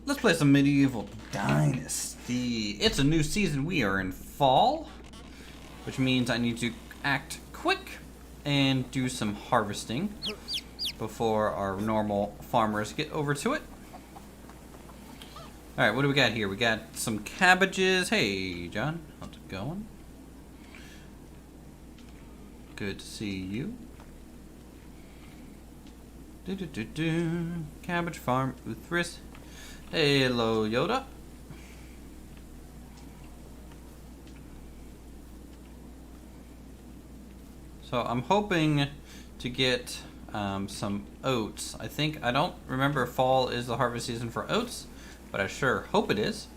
Let's play some medieval Dynasty. It's a new season. We are in fall, which means I need to act quick and do some harvesting before our normal farmers get over to it. Alright, what do we got here? We got some cabbages. Hey, John. How's it going? Good to see you. Cabbage farm, Uthris. Hello, Yoda. So I'm hoping to get some oats. I don't remember if fall is the harvest season for oats, but I sure hope it is.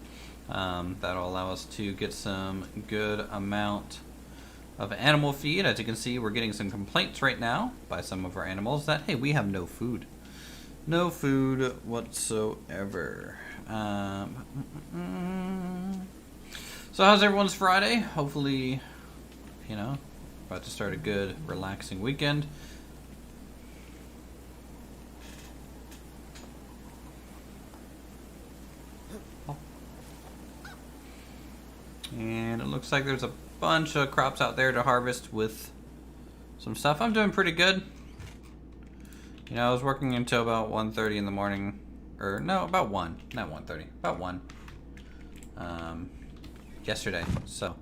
That'll allow us to get some good amount of animal feed. As you can see, we're getting some complaints right now by some of our animals that, hey, we have no food. No food whatsoever. So how's everyone's Friday? Hopefully, you know, about to start a good, relaxing weekend. And it looks like there's a bunch of crops out there to harvest with some stuff. I'm doing pretty good. You know, I was working until about 1:30 in the morning. Or, no, about 1. Not 1:30. About 1. Yesterday. So,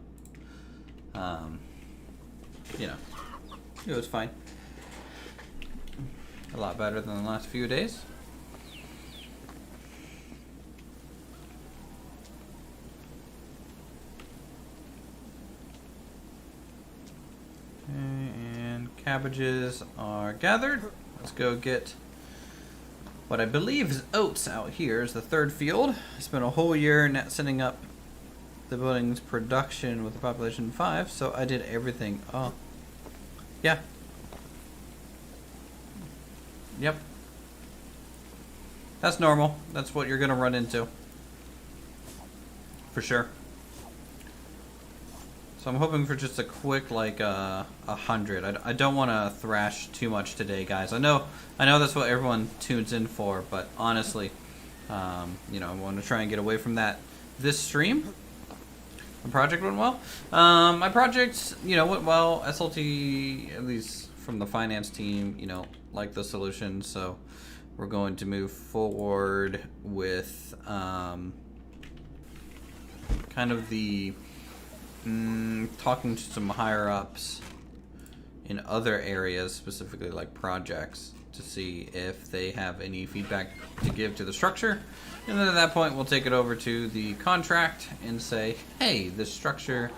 you know, it was fine. A lot better than the last few days. And cabbages are gathered. Let's go get what I believe is oats out here. Is the third field. I spent a whole year net setting up the building's production with a population of 5, so I did everything. Oh, yeah. Yep. That's normal. That's what you're gonna run into. For sure. So I'm hoping for just a quick, like, 100. I don't want to thrash too much today, guys. I know that's what everyone tunes in for, but honestly, you know, I want to try and get away from that this stream. The project went well. My project, you know, went well. SLT, at least from the finance team, you know, liked the solution, so we're going to move forward with kind of the talking to some higher ups in other areas, specifically like projects, to see if they have any feedback to give to the structure. And then at that point, we'll take it over to the contract and say, hey, this structure,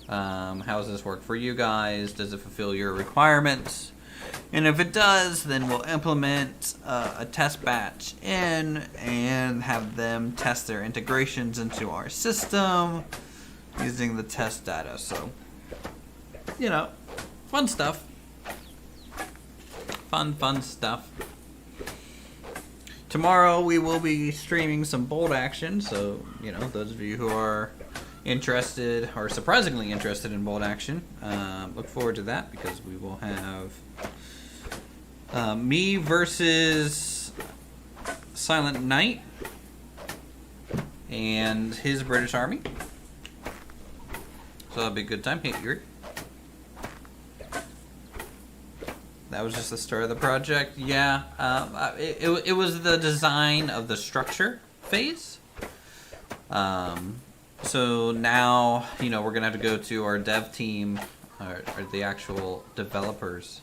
how does this work for you guys? Does it fulfill your requirements? And if it does, then we'll implement a test batch in and have them test their integrations into our system using the test data. So, you know, fun stuff. Fun stuff. Tomorrow we will be streaming some bold action, so, you know, those of you who are interested, or surprisingly interested in bold action, look forward to that, because we will have me versus Silent Knight and his British Army. So that'll be a good time. Hey, Yuri. That was just the start of the project. Yeah, it was the design of the structure phase. So now, you know, we're gonna have to go to our dev team, or the actual developers,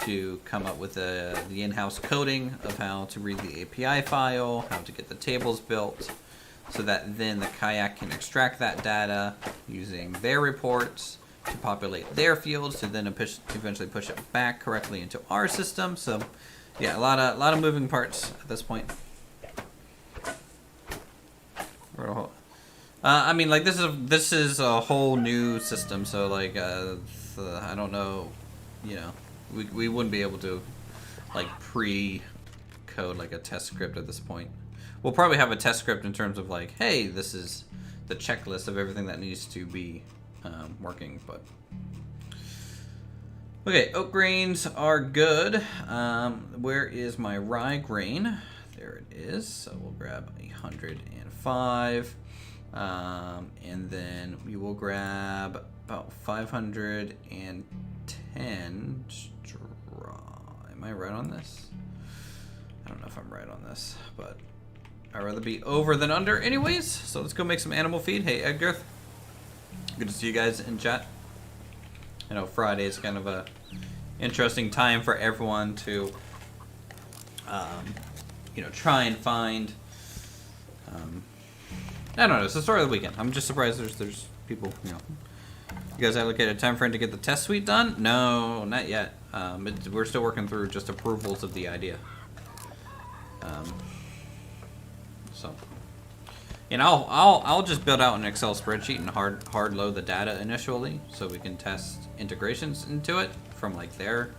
to come up with the in-house coding of how to read the API file, how to get the tables built, so that then the kayak can extract that data using their reports to populate their fields, to then eventually push it back correctly into our system. So, yeah, a lot of moving parts at this point. I mean, like, this is a whole new system, so like, I don't know, you know, we wouldn't be able to like pre-code like a test script at this point. We'll probably have a test script in terms of like, hey, this is the checklist of everything that needs to be working, but okay, oat grains are good. Where is my rye grain? There it is. So we'll grab 105, and then we will grab about 510 straw. Am I right on this? I don't know if I'm right on this, but I'd rather be over than under anyways. So let's go make some animal feed. Hey, Edgar. Good to see you guys in chat. I know Friday is kind of a interesting time for everyone to, you know, try and find. I don't know. It's the start of the weekend. I'm just surprised there's people. You know, you guys allocated a time frame to get the test suite done? No, not yet. We're still working through just approvals of the idea. So. And I'll just build out an Excel spreadsheet and hard load the data initially, so we can test integrations into it from like their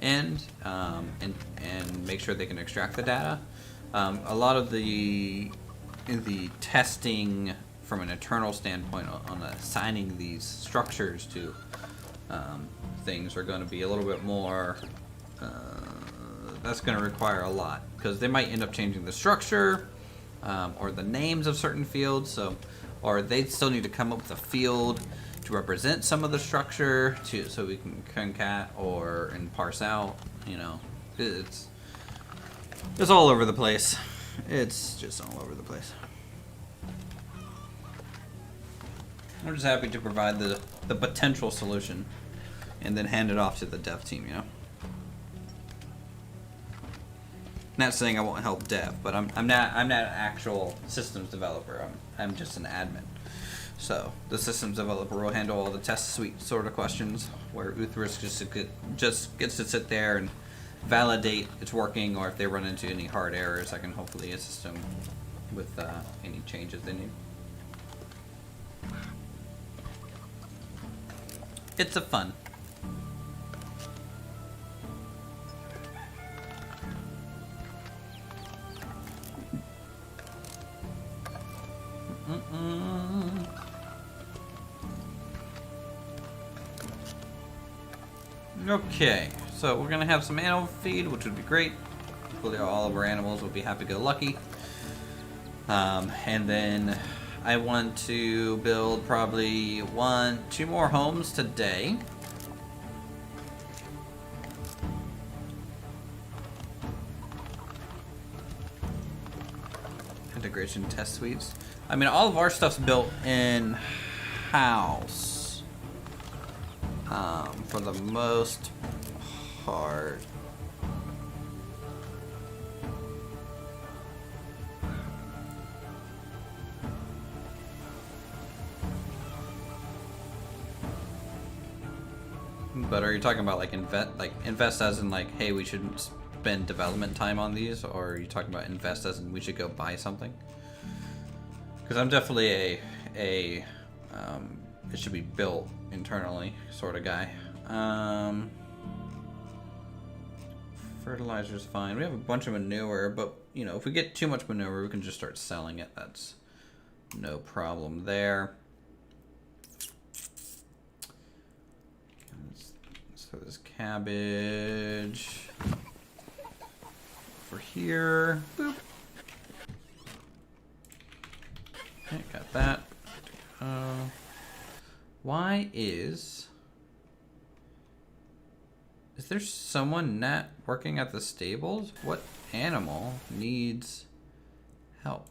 end, and make sure they can extract the data. A lot of the testing from an internal standpoint on assigning these structures to things are going to be a little bit more. That's going to require a lot, because they might end up changing the structure. Or the names of certain fields, or they still need to come up with a field to represent some of the structure, so we can concat and parse out. You know, it's all over the place. It's just all over the place. I'm just happy to provide the potential solution, and then hand it off to the dev team. You know. Not saying I won't help dev, but I'm not an actual systems developer. I'm just an admin. So the systems developer will handle all the test suite sort of questions, where Uthris just gets to sit there and validate it's working, or if they run into any hard errors, I can hopefully assist them with any changes they need. It's a fun. Okay, so we're gonna have some animal feed, which would be great. Hopefully all of our animals will be happy-go-lucky. And then I want to build probably 2 more homes today. Integration test suites. I mean, all of our stuff's built in house. For the most part. But are you talking about like invest as in like, hey, we should spend development time on these, or are you talking about invest as in we should go buy something? Because I'm definitely a it should be built internally sort of guy. Fertilizer's fine. We have a bunch of manure, but you know, if we get too much manure, we can just start selling it. That's no problem there. Let's throw this cabbage over here. Boop. Okay, got that. Why is there someone not working at the stables? What animal needs help?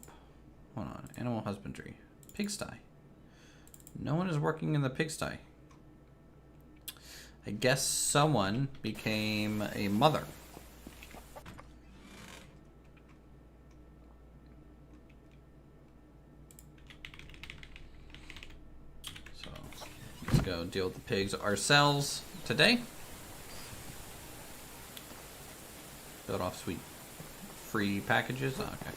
Hold on. Animal husbandry. Pigsty. No one is working in the pigsty. I guess someone became a mother. So let's go deal with the pigs ourselves today. Build off sweet free packages. Oh, okay.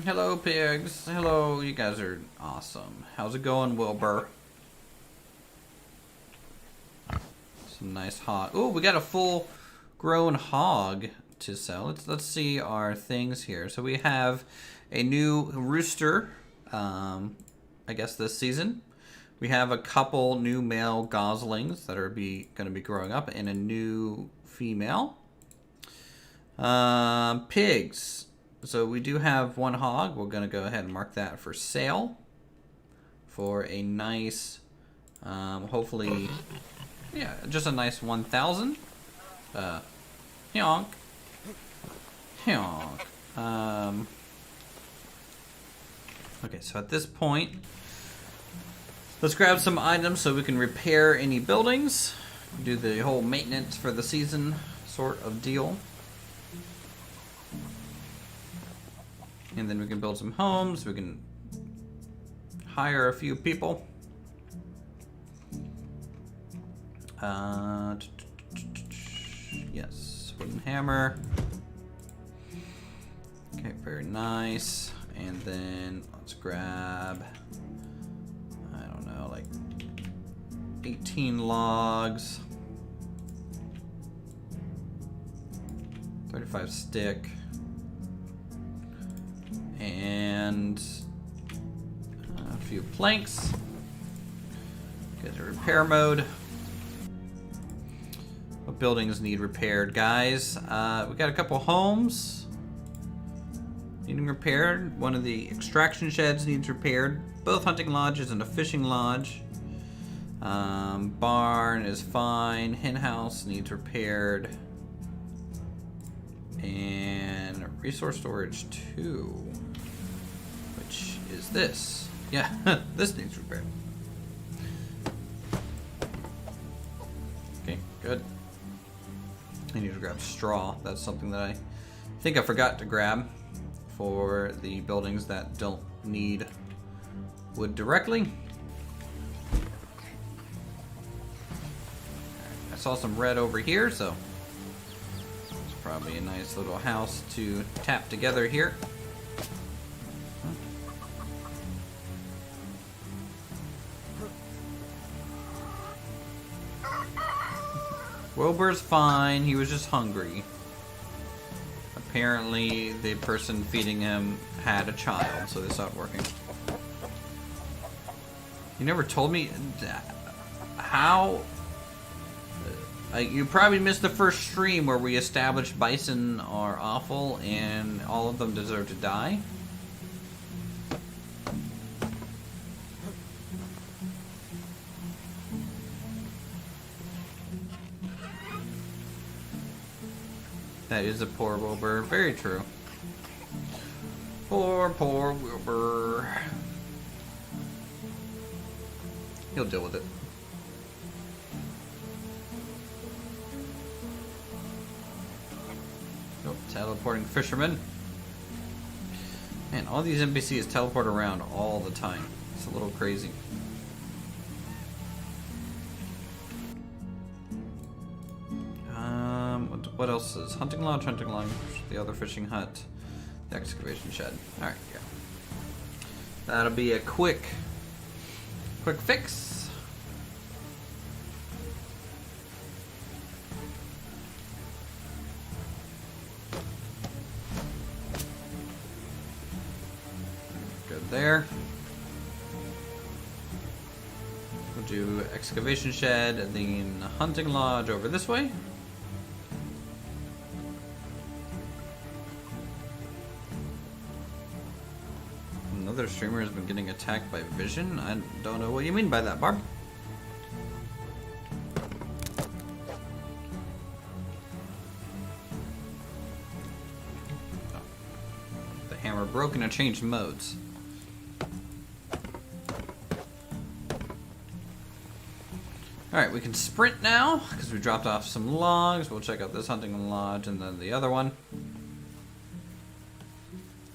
Hello, pigs. Hello, you guys are awesome. How's it going, Wilbur? Some nice hog. Oh, we got a full-grown hog to sell. Let's see our things here. So we have a new rooster. I guess this season. We have a couple new male goslings that are going to be growing up, and a new female. Pigs. So we do have one hog. We're going to go ahead and mark that for sale for a nice, hopefully, yeah, just a nice 1,000. Honk. Honk. Okay, so at this point, let's grab some items so we can repair any buildings, do the whole maintenance for the season sort of deal. And then we can build some homes, we can hire a few people. Yes, wooden hammer. Okay, very nice. And then let's grab, I don't know, like 18 logs, 35 stick, and a few planks. Get to repair mode. What buildings need repaired, guys? We got a couple homes needing repaired. One of the extraction sheds needs repaired. Both hunting lodges and a fishing lodge. Barn is fine. Hen house needs repaired. And resource storage 2, which is this. Yeah, this needs repaired. Okay, good. I need to grab straw. That's something that I think I forgot to grab for the buildings that don't need wood directly. I saw some red over here, so it's probably a nice little house to tap together here. Wilbur's fine, he was just hungry. Apparently, the person feeding him had a child, so they stopped working. You never told me how. You probably missed the first stream where we established bison are awful and all of them deserve to die. That is a poor Wilbur. Very true. Poor Wilbur. He'll deal with it. Oh, teleporting fisherman. Man, all these NPCs teleport around all the time. It's a little crazy. What else is hunting lodge, the other fishing hut, the excavation shed. All right, yeah. That'll be a quick fix. Good there. We'll do excavation shed and then hunting lodge over this way. Another streamer has been getting attacked by vision. I don't know what you mean by that, Barb. Oh. The hammer broken and changed modes. Alright, we can sprint now, because we dropped off some logs. We'll check out this hunting lodge and then the other one.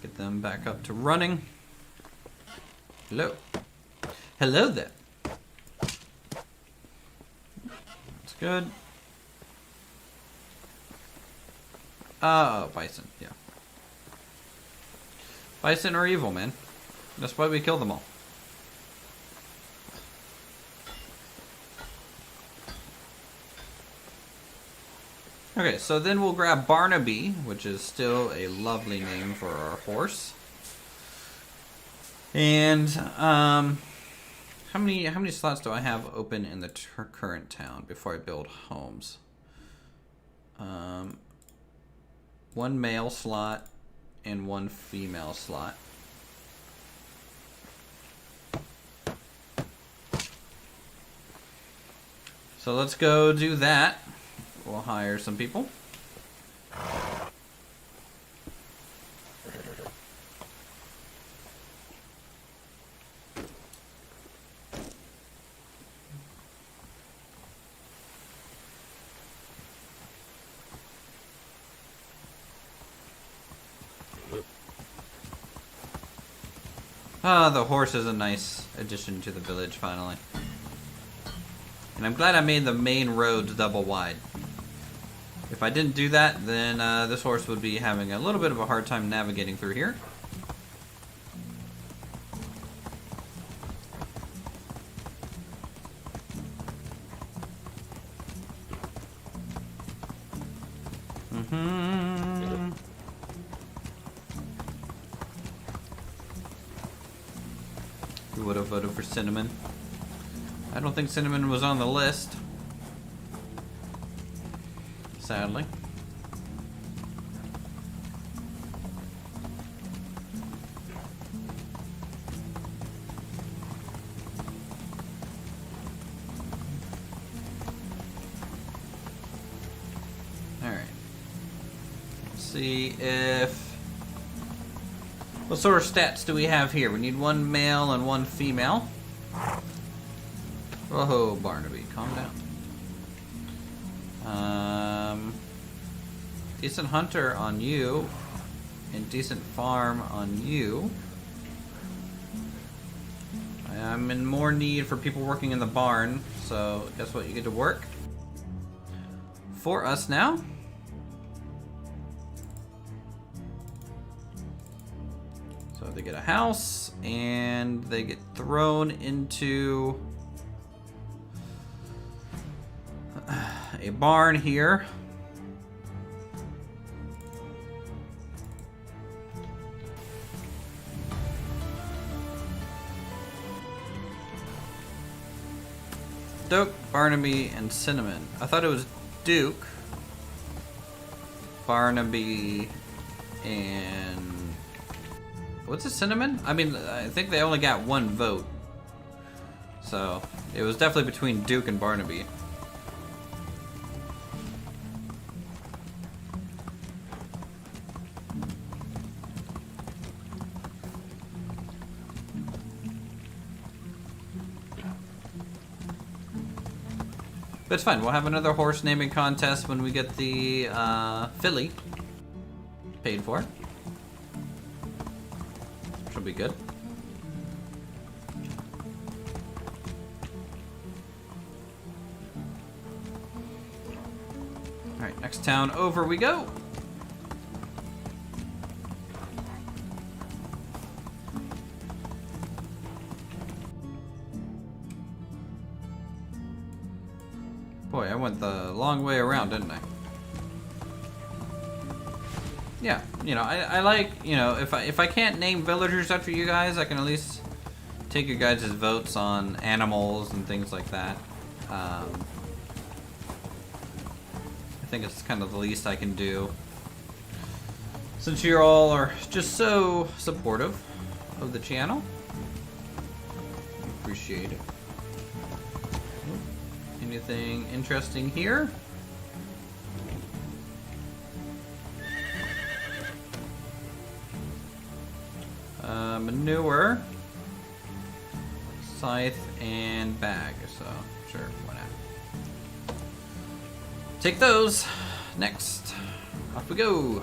Get them back up to running. Hello. Hello there. That's good. Oh, bison, yeah. Bison are evil, man. That's why we kill them all. Okay, so then we'll grab Barnaby, which is still a lovely name for our horse. And how many slots do I have open in the current town before I build homes? One male slot and one female slot. So let's go do that. We'll hire some people. Ah, the horse is a nice addition to the village, finally. And I'm glad I made the main roads double wide. If I didn't do that, then this horse would be having a little bit of a hard time navigating through here. We would have voted for Cinnamon. I don't think Cinnamon was on the list. Sadly. Alright. Let's see if... What sort of stats do we have here? We need one male and one female. Whoa, Barnaby, calm down. Decent hunter on you, and decent farm on you. I'm in more need for people working in the barn, so guess what? You get to work for us now. So they get a house, and they get thrown into a barn here. Duke, Barnaby, and Cinnamon. I thought it was Duke, Barnaby, and what's a Cinnamon? I mean, I think they only got one vote, so it was definitely between Duke and Barnaby. But it's fine. We'll have another horse naming contest when we get the filly paid for. Which will be good. Alright, next town over we go. Boy, I went the long way around, didn't I? Yeah, you know, I like, you know, if I can't name villagers after you guys, I can at least take your guys' votes on animals and things like that. I think it's kind of the least I can do, since you all are just so supportive of the channel. Appreciate it. Anything interesting here? Manure, scythe, and bag. So, sure, why not? Take those. Next. Off we go.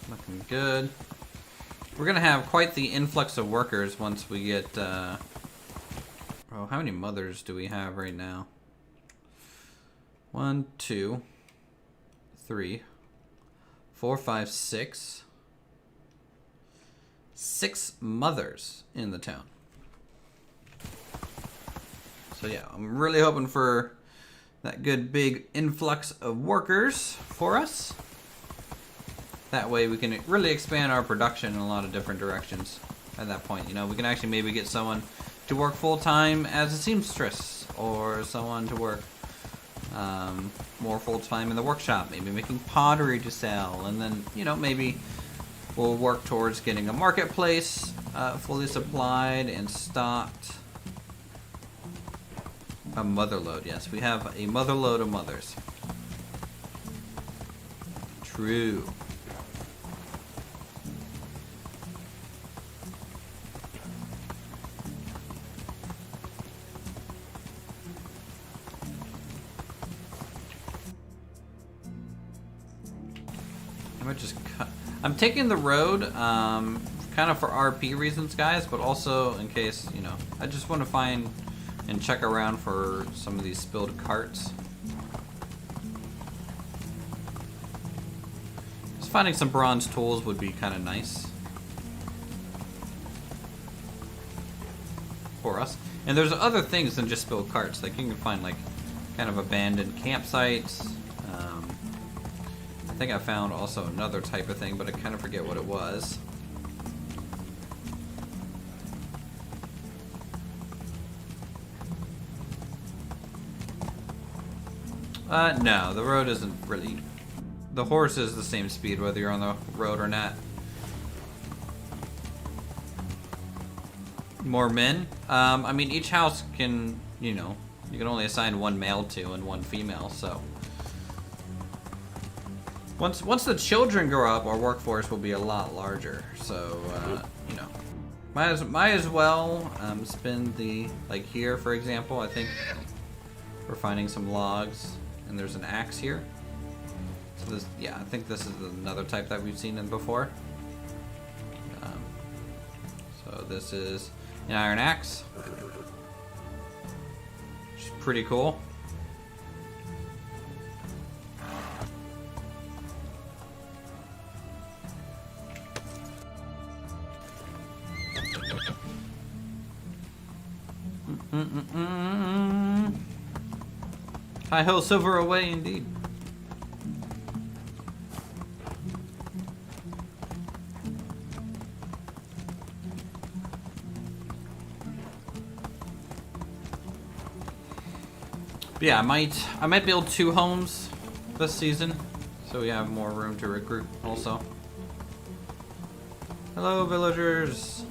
Looking good. We're gonna have quite the influx of workers once we get, oh, how many mothers do we have right now? 1, 2, 3, 4, 5, 6. 6 mothers in the town. So yeah, I'm really hoping for that good big influx of workers for us. That way we can really expand our production in a lot of different directions at that point. You know, we can actually maybe get someone to work full-time as a seamstress, or someone to work more full-time in the workshop, maybe making pottery to sell, and then, you know, maybe we'll work towards getting a marketplace fully supplied and stocked. A motherload, yes, we have a motherload of mothers. True. I'm taking the road, kind of for RP reasons, guys, but also in case, you know, I just want to find and check around for some of these spilled carts. Just finding some bronze tools would be kind of nice for us. And there's other things than just spilled carts. Like you can find like kind of abandoned campsites. I think I found also another type of thing, but I kind of forget what it was. No, the road isn't really... The horse is the same speed whether you're on the road or not. More men? I mean, each house can, you know, you can only assign one male to and one female, so... Once the children grow up, our workforce will be a lot larger. So, you know, might as well spend the, like here, for example, I think we're finding some logs, and there's an axe here. So this, yeah, I think this is another type that we've seen in before. So this is an iron axe, which is pretty cool. Hi ho, silver away indeed. But yeah, I might build 2 homes this season, so we have more room to recruit also. Hello, villagers.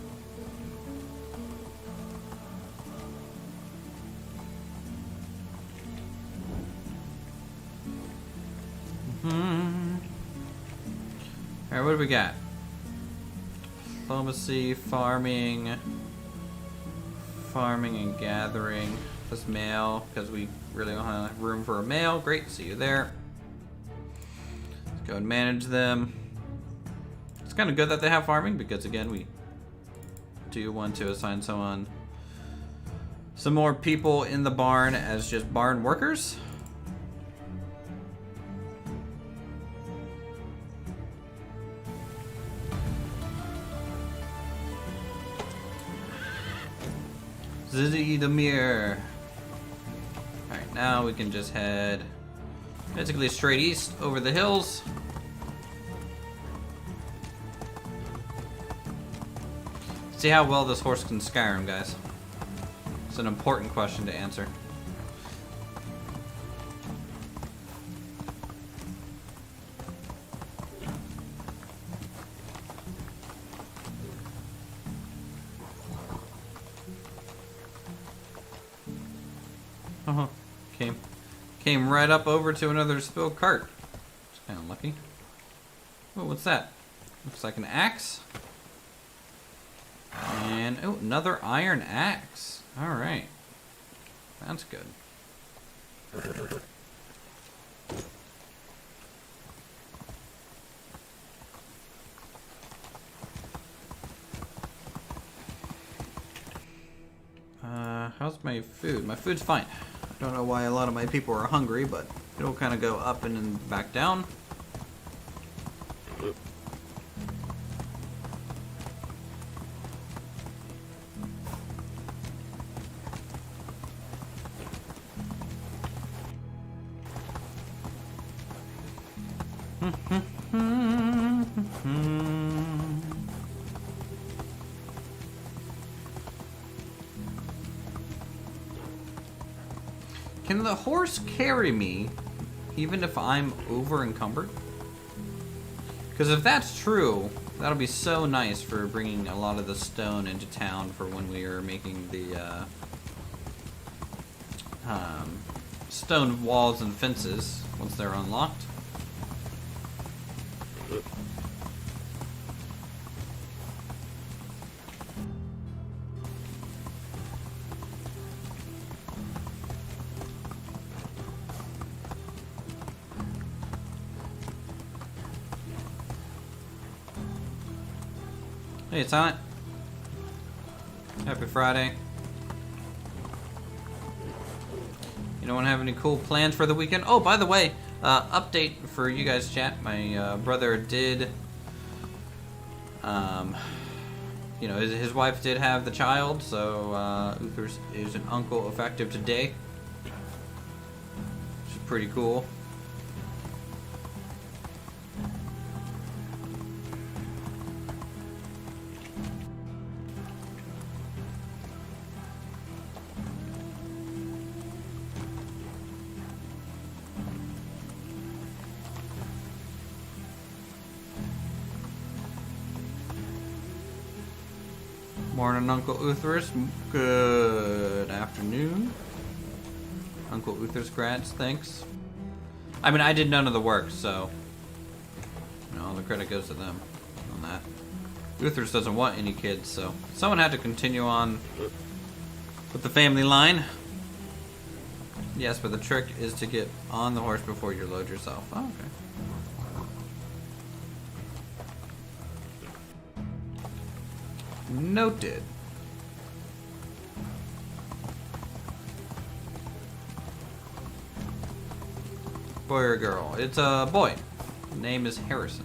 Alright, what do we got? Diplomacy, farming and gathering. This mail, because we really don't have room for a mail. Great, see you there. Let's go and manage them. It's kind of good that they have farming, because again, we do want to assign some more people in the barn as just barn workers. Zizzy the mirror. Alright, now we can just head basically straight east over the hills. See how well this horse can Skyrim, guys. It's an important question to answer. Came right up over to another spilled cart. It's kind of lucky. Oh, what's that? Looks like an axe. And, oh, another iron axe. Alright. That's good. How's my food? My food's fine. I don't know why a lot of my people are hungry, but it'll kind of go up and then back down. Can the horse carry me even if I'm over encumbered? Because if that's true, that'll be so nice for bringing a lot of the stone into town for when we are making the stone walls and fences once they're unlocked. Hey, Silent. Happy Friday. You don't want to have any cool plans for the weekend? Oh, by the way, update for you guys, chat. My brother did, you know, his wife did have the child, so Uther is an uncle effective today. Which is pretty cool. Morning, Uncle Utherus. Good afternoon. Uncle Utherus grats, thanks. I mean, I did none of the work, so you know, all the credit goes to them on that. Utherus doesn't want any kids, so someone had to continue on with the family line. Yes, but the trick is to get on the horse before you load yourself. Oh, okay. Noted. Boy or girl? It's a boy. Name is Harrison.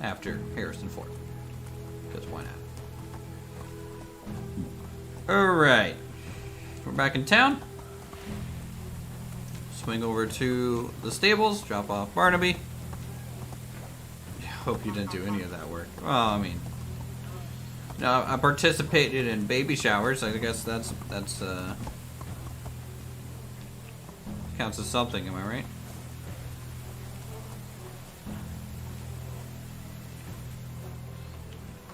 After Harrison Ford. Because why not? Alright. We're back in town. Swing over to the stables, drop off Barnaby. Hope you didn't do any of that work. Well, I mean, no, I participated in baby showers. I guess that's counts as something. Am I right?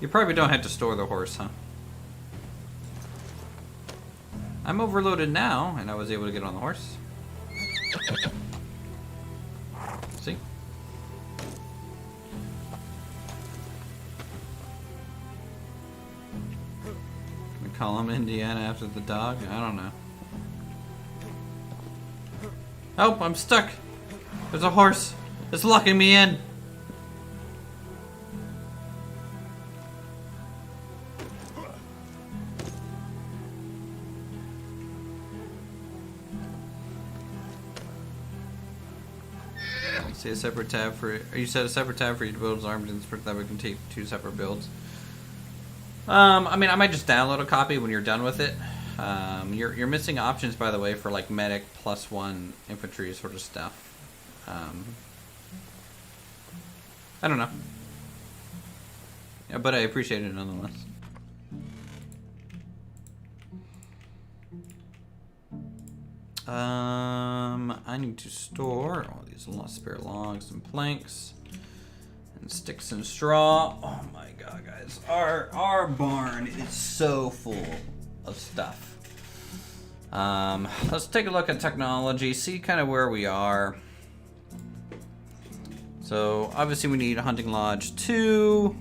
You probably don't have to store the horse, huh? I'm overloaded now, and I was able to get on the horse. See? We call him Indiana after the dog? I don't know. Oh, I'm stuck. There's a horse. It's locking me in. See a separate tab for. You set a separate tab for each build's armed and that we can take 2 separate builds. I mean, I might just download a copy when you're done with it. You're missing options, by the way, for like medic +1 infantry sort of stuff. I don't know. Yeah, but I appreciate it nonetheless. I need to store all these spare logs and planks and sticks and straw. Oh my god, guys. Our barn is so full of stuff. Let's take a look at technology, see kind of where we are. So obviously we need a hunting lodge 2.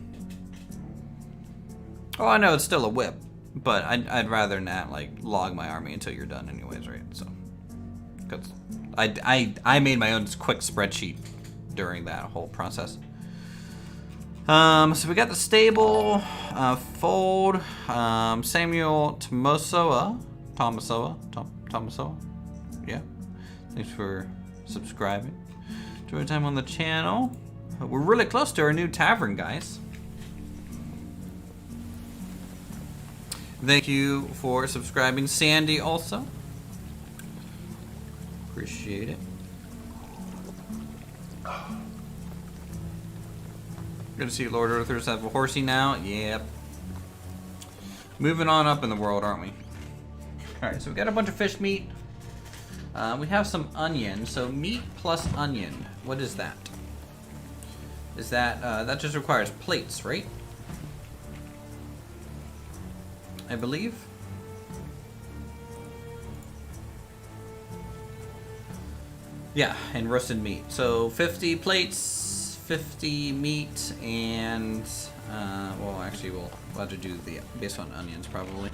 Oh, I know it's still a whip, but I'd rather not like log my army until you're done anyways, right? So because I made my own quick spreadsheet during that whole process. So we got the stable, fold, Samuel Tomasoa, yeah. Thanks for subscribing. Enjoy time on the channel. We're really close to our new tavern, guys. Thank you for subscribing, Sandy, also. Appreciate it. Good to see Lord Earthers have a horsey now. Yep. Moving on up in the world, aren't we? Alright, so we got a bunch of fish meat. We have some onion. So meat plus onion. What is that? Is that, that just requires plates, right? I believe. Yeah, and roasted meat. So 50 plates, 50 meat, and well, actually, we'll have to do the based on onions probably.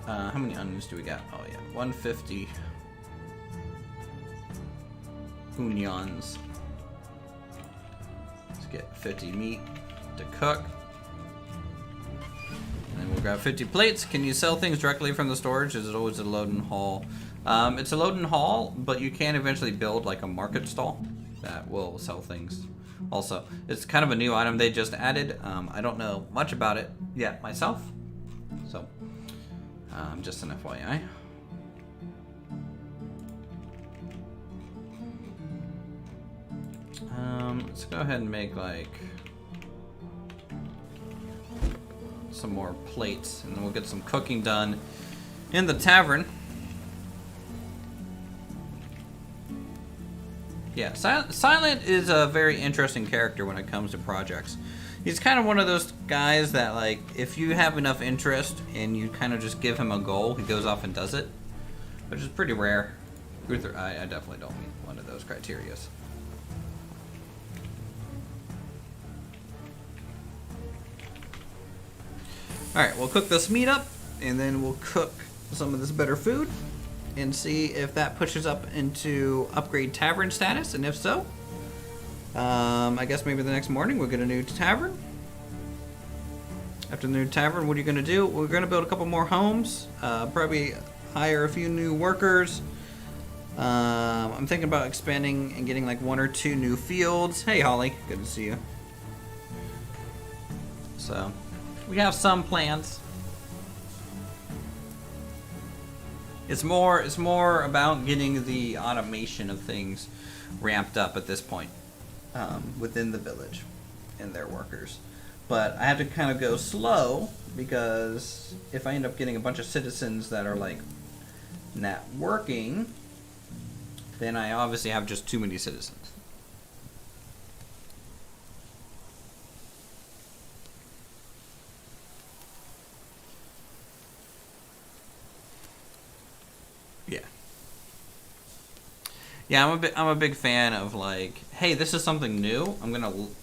How many onions do we got? Oh yeah, 150 onions. Let's get 50 meat to cook. And then we'll grab 50 plates. Can you sell things directly from the storage? Is it always a load and haul? It's a load and haul, but you can eventually build like a market stall that will sell things. Also, it's kind of a new item they just added. I don't know much about it yet myself, so just an FYI. Let's go ahead and make like some more plates, and then we'll get some cooking done in the tavern. Yeah, Silent is a very interesting character when it comes to projects. He's kind of one of those guys that, like, if you have enough interest and you kind of just give him a goal, he goes off and does it, which is pretty rare. Uther, I definitely don't meet one of those criterias. Alright, we'll cook this meat up, and then we'll cook some of this better food and see if that pushes up into upgrade tavern status, and if so, I guess maybe the next morning we'll get a new tavern. After the new tavern, what are you going to do? We're going to build a couple more homes, probably hire a few new workers. I'm thinking about expanding and getting like 1 or 2 new fields. Hey Holly, good to see you. So, we have some plans. It's more about getting the automation of things ramped up at this point within the village and their workers. But I have to kind of go slow because if I end up getting a bunch of citizens that are like not working, then I obviously have just too many citizens. Yeah. Yeah, I'm a big fan of like, hey, this is something new.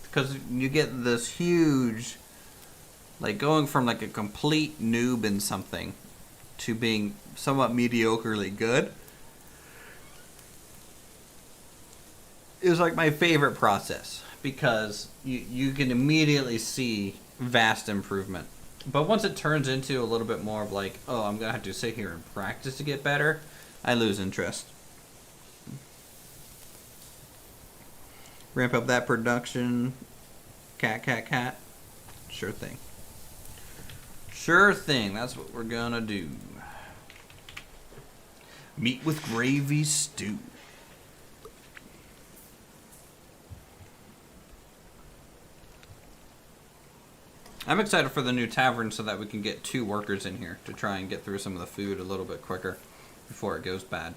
Because you get this huge, like going from like a complete noob in something to being somewhat mediocrely good is like my favorite process because you can immediately see vast improvement. But once it turns into a little bit more of like, oh, I'm gonna have to sit here and practice to get better, I lose interest. Ramp up that production. Cat. Sure thing. Sure thing. That's what we're gonna do. Meat with gravy stew. I'm excited for the new tavern so that we can get 2 workers in here to try and get through some of the food a little bit quicker before it goes bad.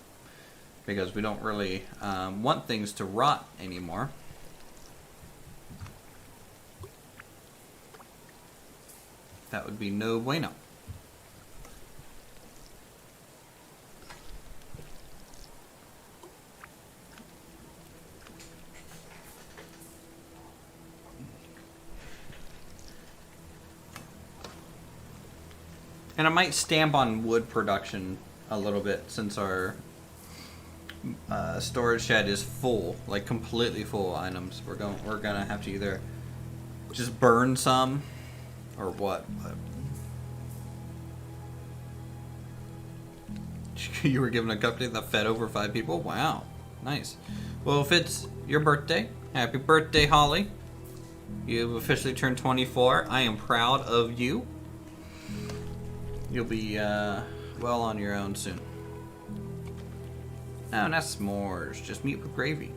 Because we don't really want things to rot anymore. That would be no bueno. And I might stamp on wood production a little bit since our storage shed is full, like completely full of items. We're gonna have to either just burn some or what? You were given a cupcake that fed over 5 people? Wow. Nice. Well, if it's your birthday, happy birthday, Holly. You've officially turned 24. I am proud of you. You'll be well on your own soon. No, not s'mores. Just meat with gravy.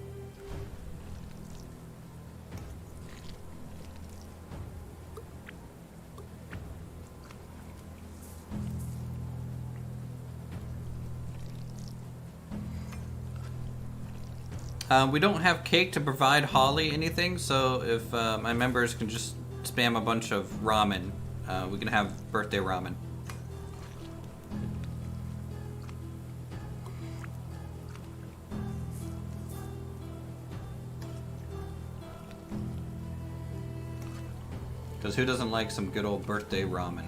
We don't have cake to provide Holly anything, so if my members can just spam a bunch of ramen, we can have birthday ramen. Because who doesn't like some good old birthday ramen?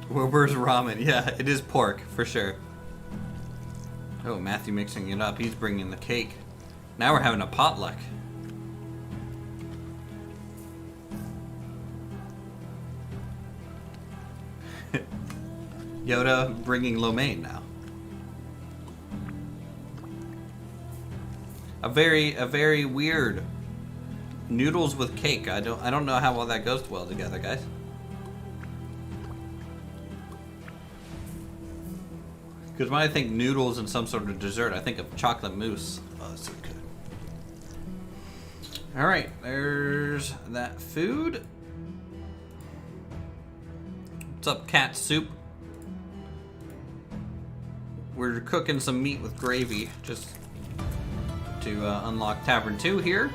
Wilbur's ramen. Yeah, it is pork, for sure. Oh, Matthew mixing it up. He's bringing the cake. Now we're having a potluck. Yoda bringing lo mein now. A very weird noodles with cake. I don't know how well that goes well together, guys. Because when I think noodles and some sort of dessert, I think of chocolate mousse. Oh, that's so good. All right, there's that food. What's up, cat soup? We're cooking some meat with gravy just to unlock Tavern 2 here,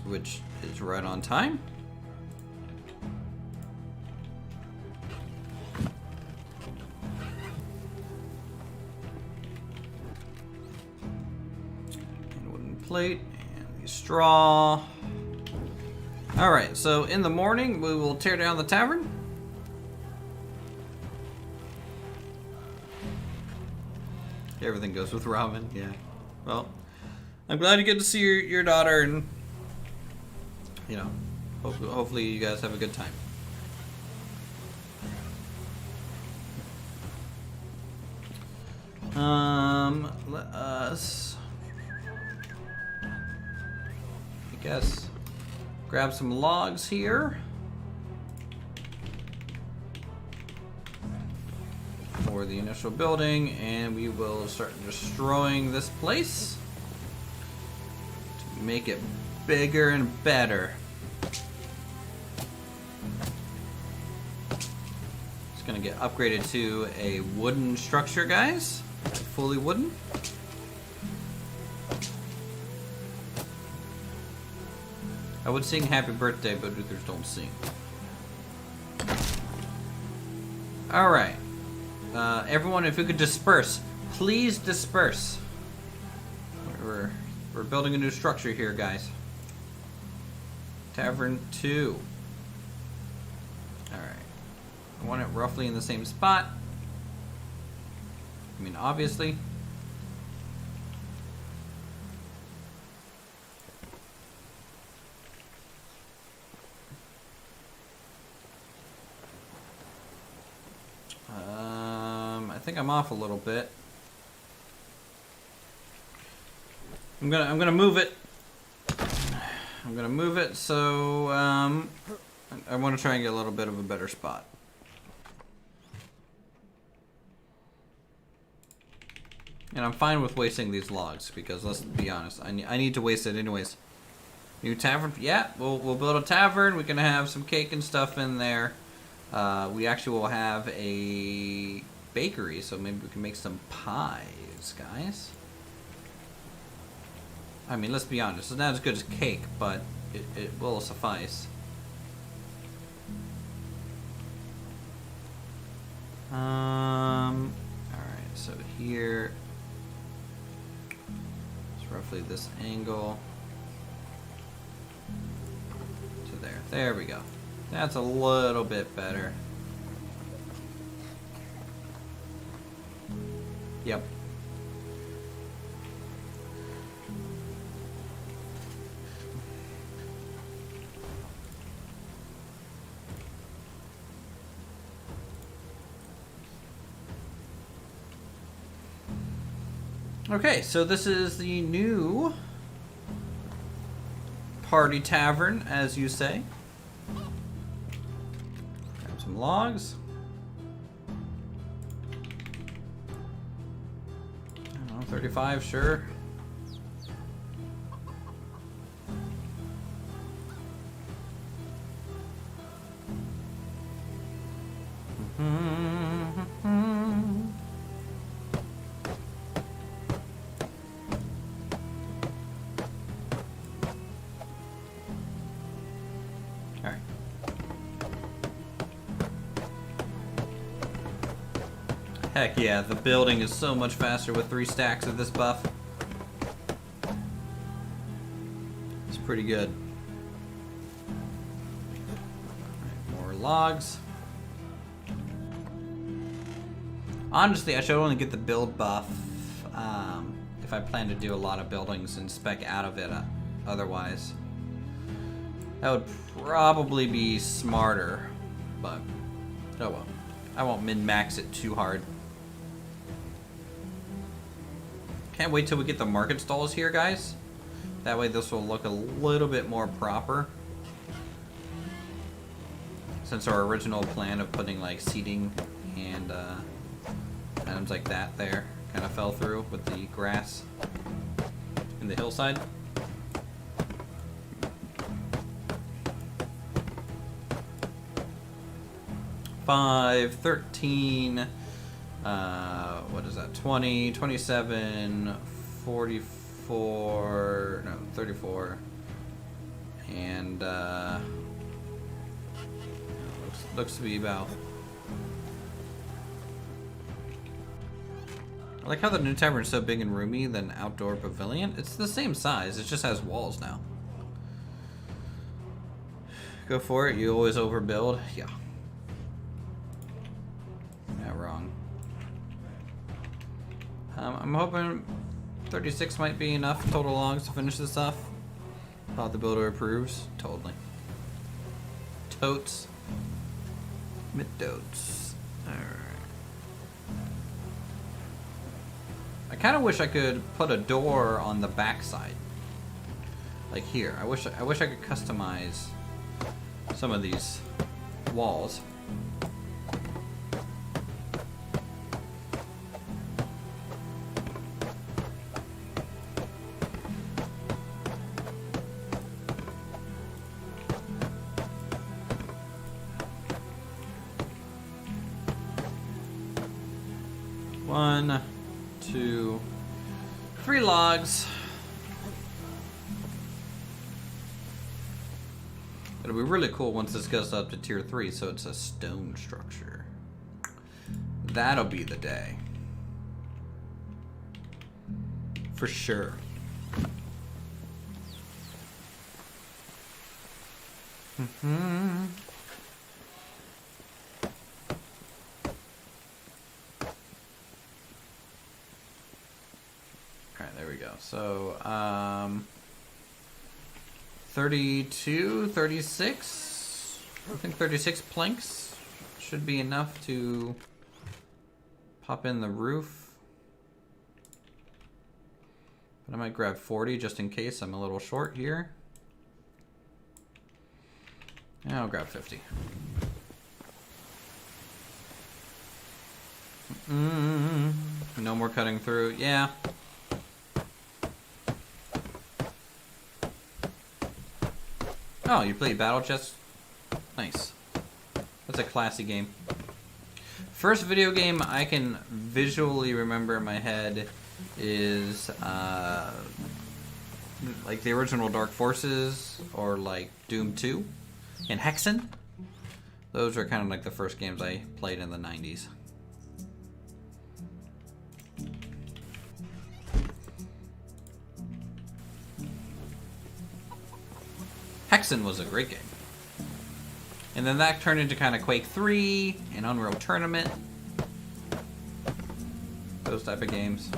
which is right on time. And wooden plate and the straw. All right, so in the morning we will tear down the tavern. Everything goes with ramen, yeah. Well, I'm glad you get to see your daughter, and you know, hopefully you guys have a good time. Let us, I guess, grab some logs here for the initial building, and we will start destroying this place to make it bigger and better. It's gonna get upgraded to a wooden structure, guys. Fully wooden. I would sing happy birthday, but others don't sing. Alright. Everyone, if you could disperse. Please disperse. We're building a new structure here, guys. Tavern 2. Alright. I want it roughly in the same spot. I mean, obviously. I think I'm off a little bit. I'm gonna move it. I'm gonna move it so I want to try and get a little bit of a better spot. And I'm fine with wasting these logs because let's be honest, I need to waste it anyways. New tavern, yeah, we'll build a tavern. We can have some cake and stuff in there. We actually will have a bakery, so maybe we can make some pies, guys. I mean, let's be honest, it's not as good as cake, but it will suffice. Alright, so here, it's roughly this angle to there. There we go. That's a little bit better. Yep. Okay, so this is the new party tavern, as you say. Grab some logs. I don't know, 35, sure. Heck yeah, the building is so much faster with 3 stacks of this buff. It's pretty good. Alright, more logs. Honestly, I should only get the build buff if I plan to do a lot of buildings and spec out of it otherwise. That would probably be smarter, but oh well. I won't min-max it too hard. Can't wait till we get the market stalls here, guys. That way this will look a little bit more proper. Since our original plan of putting like seating and items like that there kind of fell through with the grass in the hillside. Five, 13, what is that, 20, 27, 44, no, 34, and, looks to be about, I like how the new tavern is so big and roomy than outdoor pavilion. It's the same size, it just has walls now. Go for it, you always overbuild, yeah. Wrong. I'm hoping 36 might be enough total logs to finish this off. Thought the builder approves. Totally. Totes. Mid-totes. Alright. I kind of wish I could put a door on the back side. Like here. I wish I could customize some of these walls. One, 2, 3 logs. It'll be really cool once this goes up to tier 3, so it's a stone structure. That'll be the day. For sure. Alright, there we go. So, 32, 36? I think 36 planks should be enough to pop in the roof. But I might grab 40 just in case I'm a little short here. Yeah, I'll grab 50. No more cutting through. Yeah. Oh, you play Battle Chess? Nice. That's a classy game. First video game I can visually remember in my head is like the original Dark Forces or like Doom 2 and Hexen. Those are kind of like the first games I played in the 90s. Hexen was a great game. And then that turned into kind of Quake 3 and Unreal Tournament. Those type of games.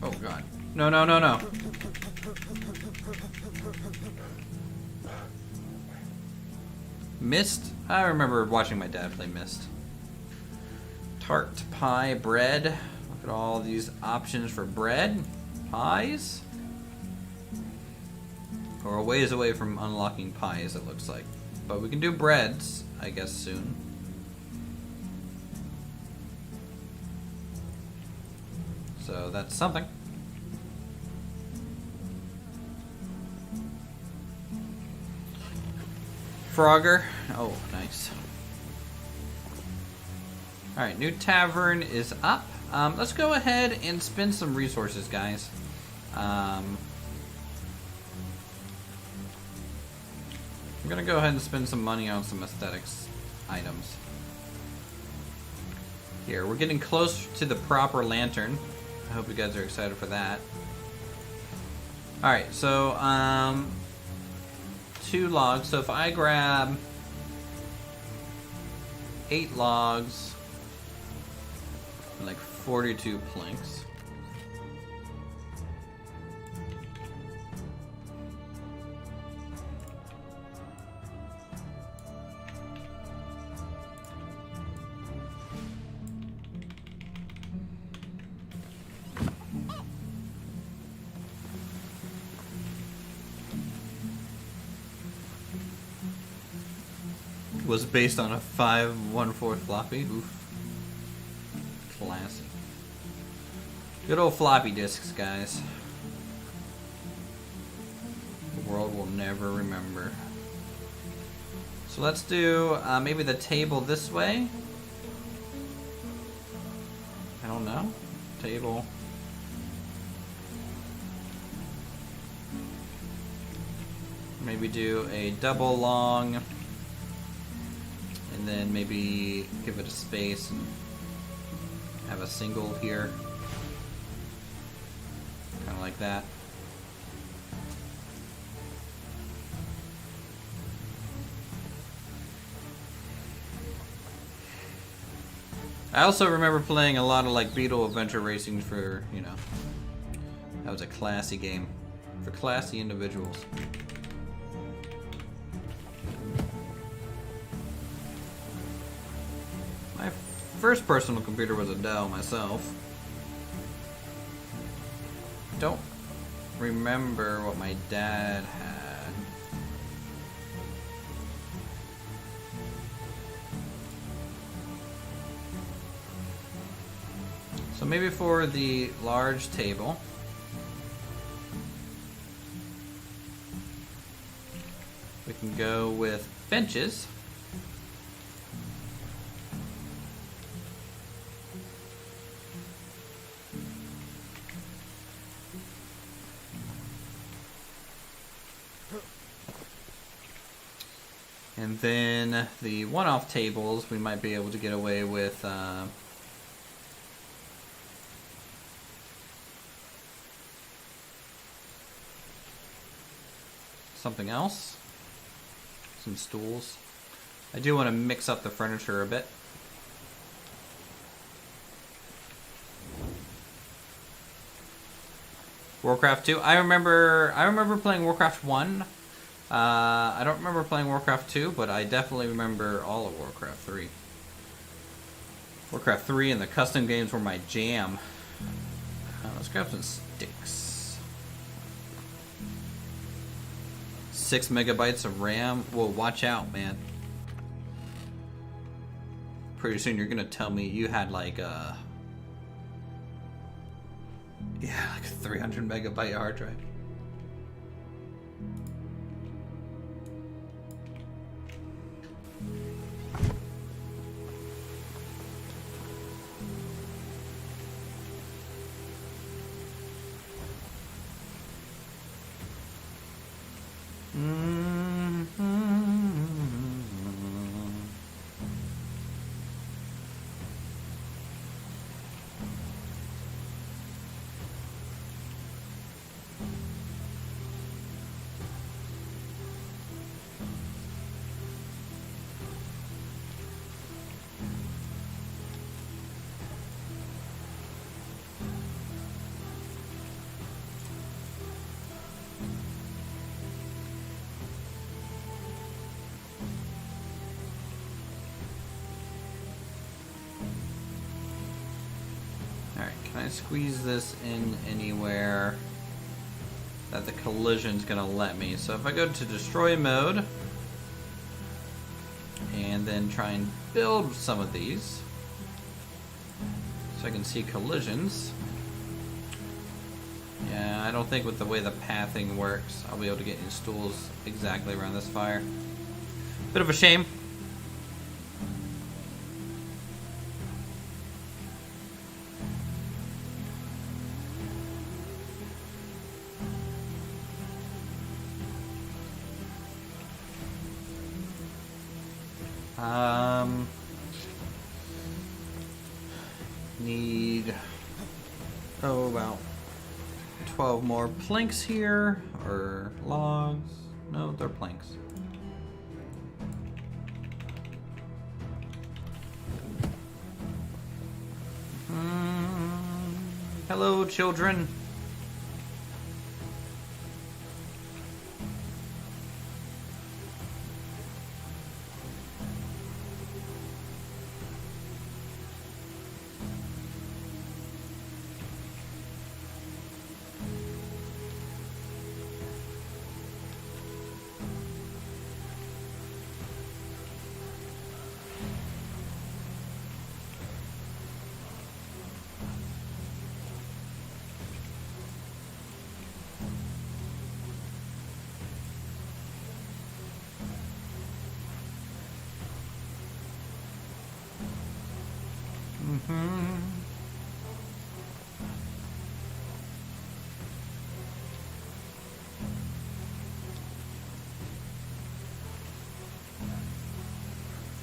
Oh god. No, no, no, no. Myst? I remember watching my dad play Myst. Tart, pie, bread. Look at all these options for bread. Pies? We're a ways away from unlocking pies, it looks like. But we can do breads, I guess, soon. So that's something. Frogger. Oh, nice. Alright, new tavern is up. Let's go ahead and spend some resources, guys. I'm gonna go ahead and spend some money on some aesthetics items. Here, we're getting close to the proper lantern. I hope you guys are excited for that. Alright, so, 2 logs. So if I grab 8 logs, like 42 planks. Was based on a 514 floppy. Oof. Classic. Good old floppy disks, guys. The world will never remember. So let's do maybe the table this way. I don't know. Table. Maybe do a double long. And then maybe give it a space and have a single here. Kind of like that. I also remember playing a lot of like Beetle Adventure Racing for, you know, that was a classy game for classy individuals. first personal computer was a Dell myself. Don't remember what my dad had. So maybe for the large table, we can go with benches. And then the one-off tables, we might be able to get away with something else. Some stools. I do want to mix up the furniture a bit. Warcraft 2. I remember playing Warcraft 1. I don't remember playing Warcraft 2, but I definitely remember all of Warcraft 3. Warcraft 3 and the custom games were my jam. Let's grab some sticks. 6 megabytes of RAM. Whoa, watch out, man. Pretty soon you're gonna tell me you had like a... yeah, like a 300 megabyte hard drive. Can I squeeze this in anywhere that the collision's gonna let me? So if I go to destroy mode and then try and build some of these so I can see collisions. Yeah, I don't think with the way the pathing works I'll be able to get any stools exactly around this fire. Bit of a shame. Need about 12 more planks here, or logs. No, they're planks. Hello, children.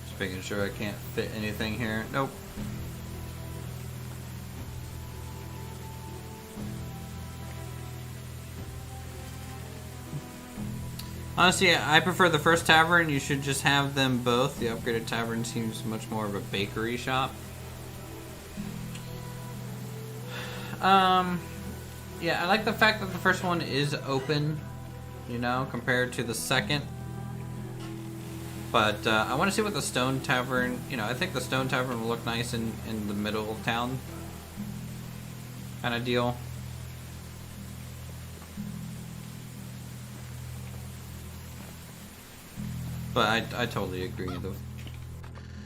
Just making sure I can't fit anything here. Nope. Honestly, I prefer the first tavern. You should just have them both. The upgraded tavern seems much more of a bakery shop. Yeah, I like the fact that the first one is open, you know, compared to the second. But I want to see what the Stone Tavern, you know, I think the Stone Tavern will look nice in the middle of town kind of deal. But I totally agree.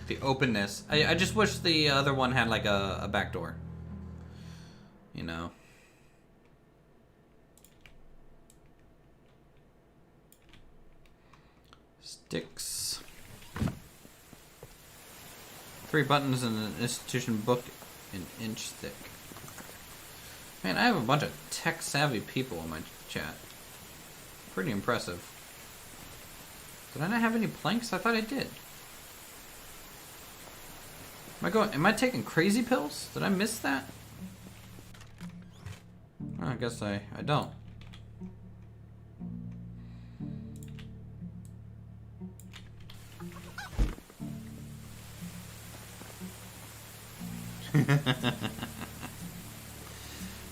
The openness. I just wish the other one had like a back door. You know. Sticks. 3 buttons and an institution book an inch thick. Man, I have a bunch of tech-savvy people in my chat. Pretty impressive. Did I not have any planks? I thought I did. Am I taking crazy pills? Did I miss that? Oh, I guess I don't.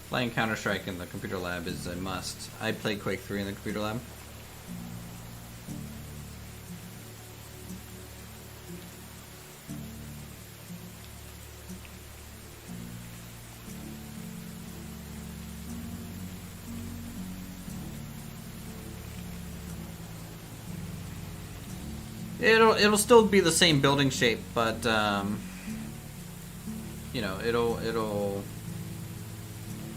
Playing Counter-Strike in the computer lab is a must. I played Quake 3 in the computer lab. It'll still be the same building shape, but you know, it'll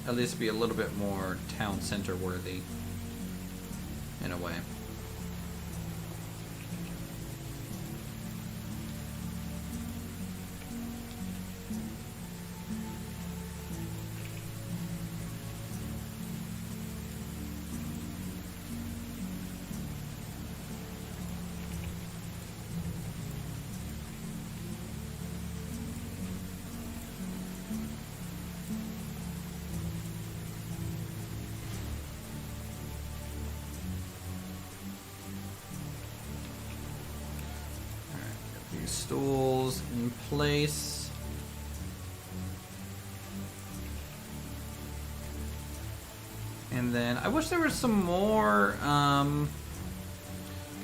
at least be a little bit more town center worthy in a way. Stools in place. And then I wish there was some more kind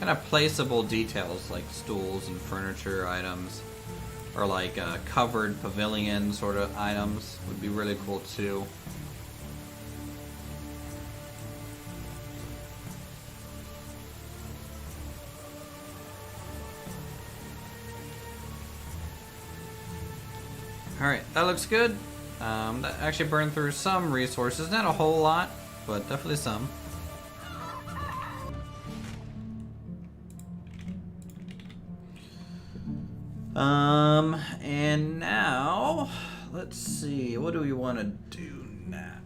of placeable details like stools and furniture items, or like covered pavilion sort of items would be really cool too. Alright, that looks good. That actually burned through some resources. Not a whole lot, but definitely some. And now, let's see, what do we want to do now?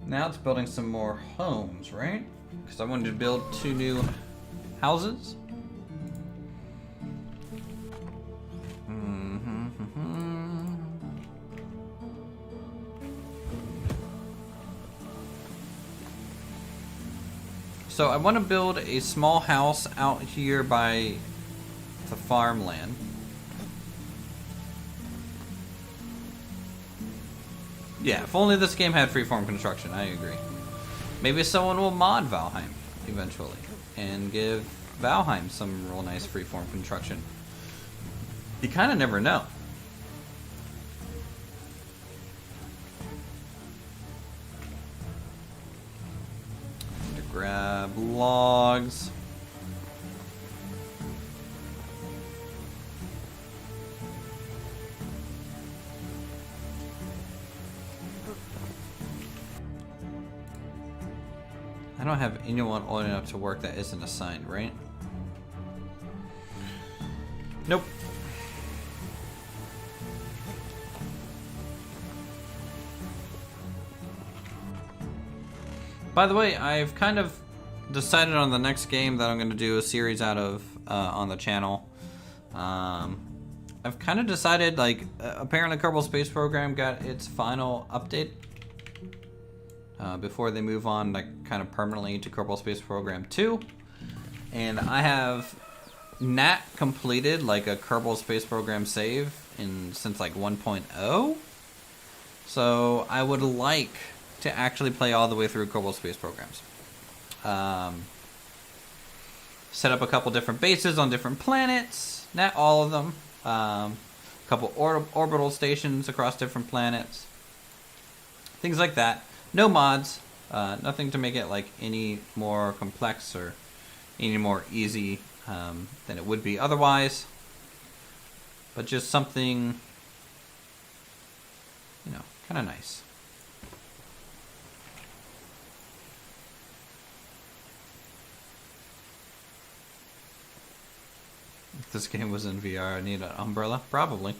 Now it's building some more homes, right? Because I wanted to build 2 new houses. So I want to build a small house out here by the farmland. Yeah, if only this game had freeform construction, I agree. Maybe someone will mod Valheim eventually and give Valheim some real nice freeform construction. You kind of never know. To grab logs. I don't have anyone old enough to work that isn't assigned, right? Nope. By the way, I've kind of decided on the next game that I'm going to do a series out of on the channel. I've kind of decided, like, apparently Kerbal Space Program got its final update before they move on, like, kind of permanently to Kerbal Space Program 2. And I have not completed, like, a Kerbal Space Program save since, like, 1.0. So I would like to actually play all the way through Kerbal Space Programs. Set up a couple different bases on different planets, not all of them. A couple orbital stations across different planets. Things like that. No mods. Nothing to make it like any more complex or any more easy than it would be otherwise. But just something, you know, kind of nice. If this game was in VR, I'd need an umbrella? Probably.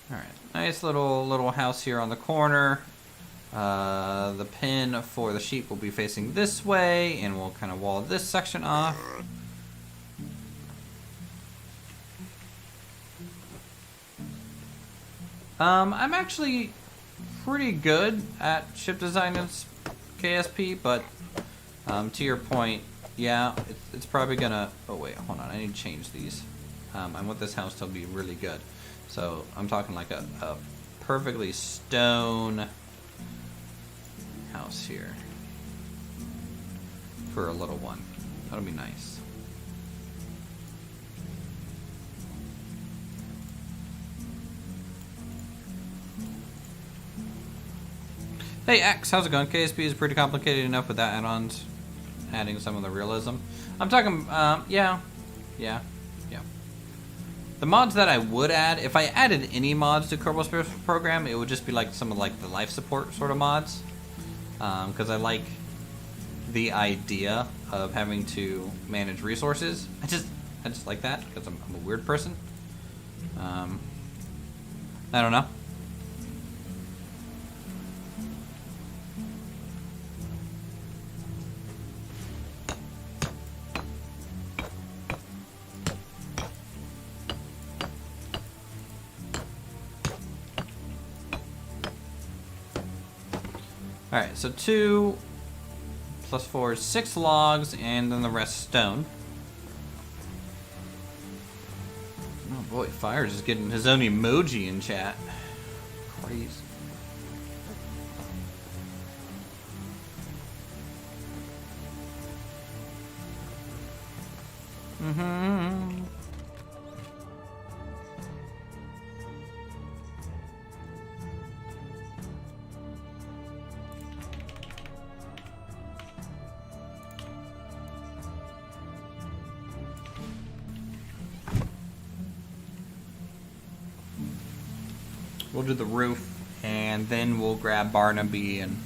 Alright, nice little house here on the corner. The pin for the sheep will be facing this way, and we'll kind of wall this section off. I'm actually pretty good at ship design in KSP, but to your point, yeah, it's probably gonna... Oh wait, hold on, I need to change these. I want this house to be really good. So I'm talking like a perfectly stone house here for a little one. That'll be nice. Hey X, how's it going? KSP is pretty complicated enough without add-ons, adding some of the realism. I'm talking, yeah. The mods that I would add, if I added any mods to Kerbal Space Program, it would just be like some of like the life support sort of mods. Because I like the idea of having to manage resources. I just like that because I'm a weird person. I don't know. Alright, so 2 plus 4 is 6 logs, and then the rest stone. Oh boy, Fire's just getting his own emoji in chat. Crazy. We'll do the roof, and then we'll grab Barnaby and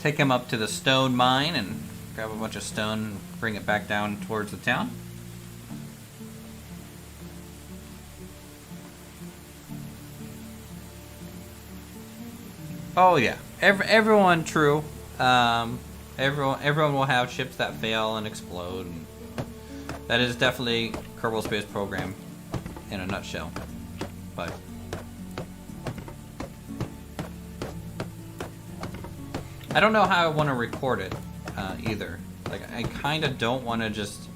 take him up to the stone mine and grab a bunch of stone and bring it back down towards the town. Oh yeah, everyone true. Everyone will have ships that fail and explode. And that is definitely Kerbal Space Program in a nutshell. But I don't know how I want to record it either. Like, I kind of don't want to just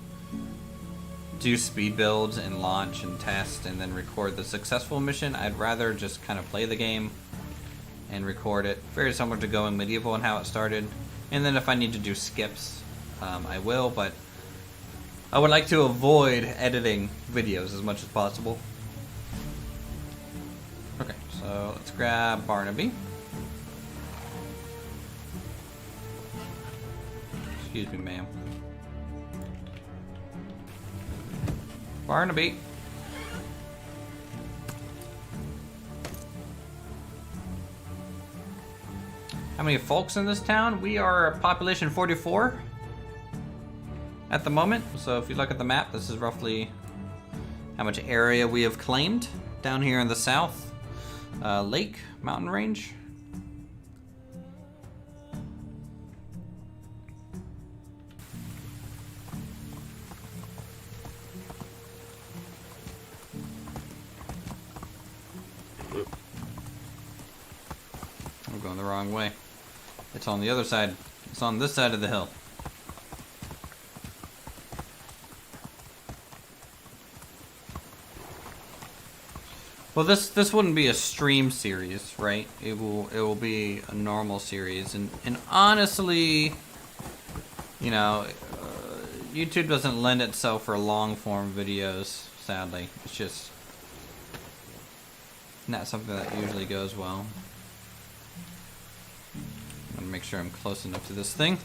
do speed builds and launch and test and then record the successful mission. I'd rather just kind of play the game and record it. Very similar to Going Medieval and how it started. And then if I need to do skips, I will, but I would like to avoid editing videos as much as possible. Okay, so let's grab Barnaby. Excuse me, ma'am. Barnaby. How many folks in this town? We are population 44 at the moment. So if you look at the map, this is roughly how much area we have claimed down here in the south. Lake, mountain range. I'm going the wrong way. It's on the other side. It's on this side of the hill. Well, this wouldn't be a stream series, right? It will be a normal series, and honestly, you know, YouTube doesn't lend itself for long form videos. Sadly, it's just not something that usually goes well. I'm gonna make sure I'm close enough to this thing.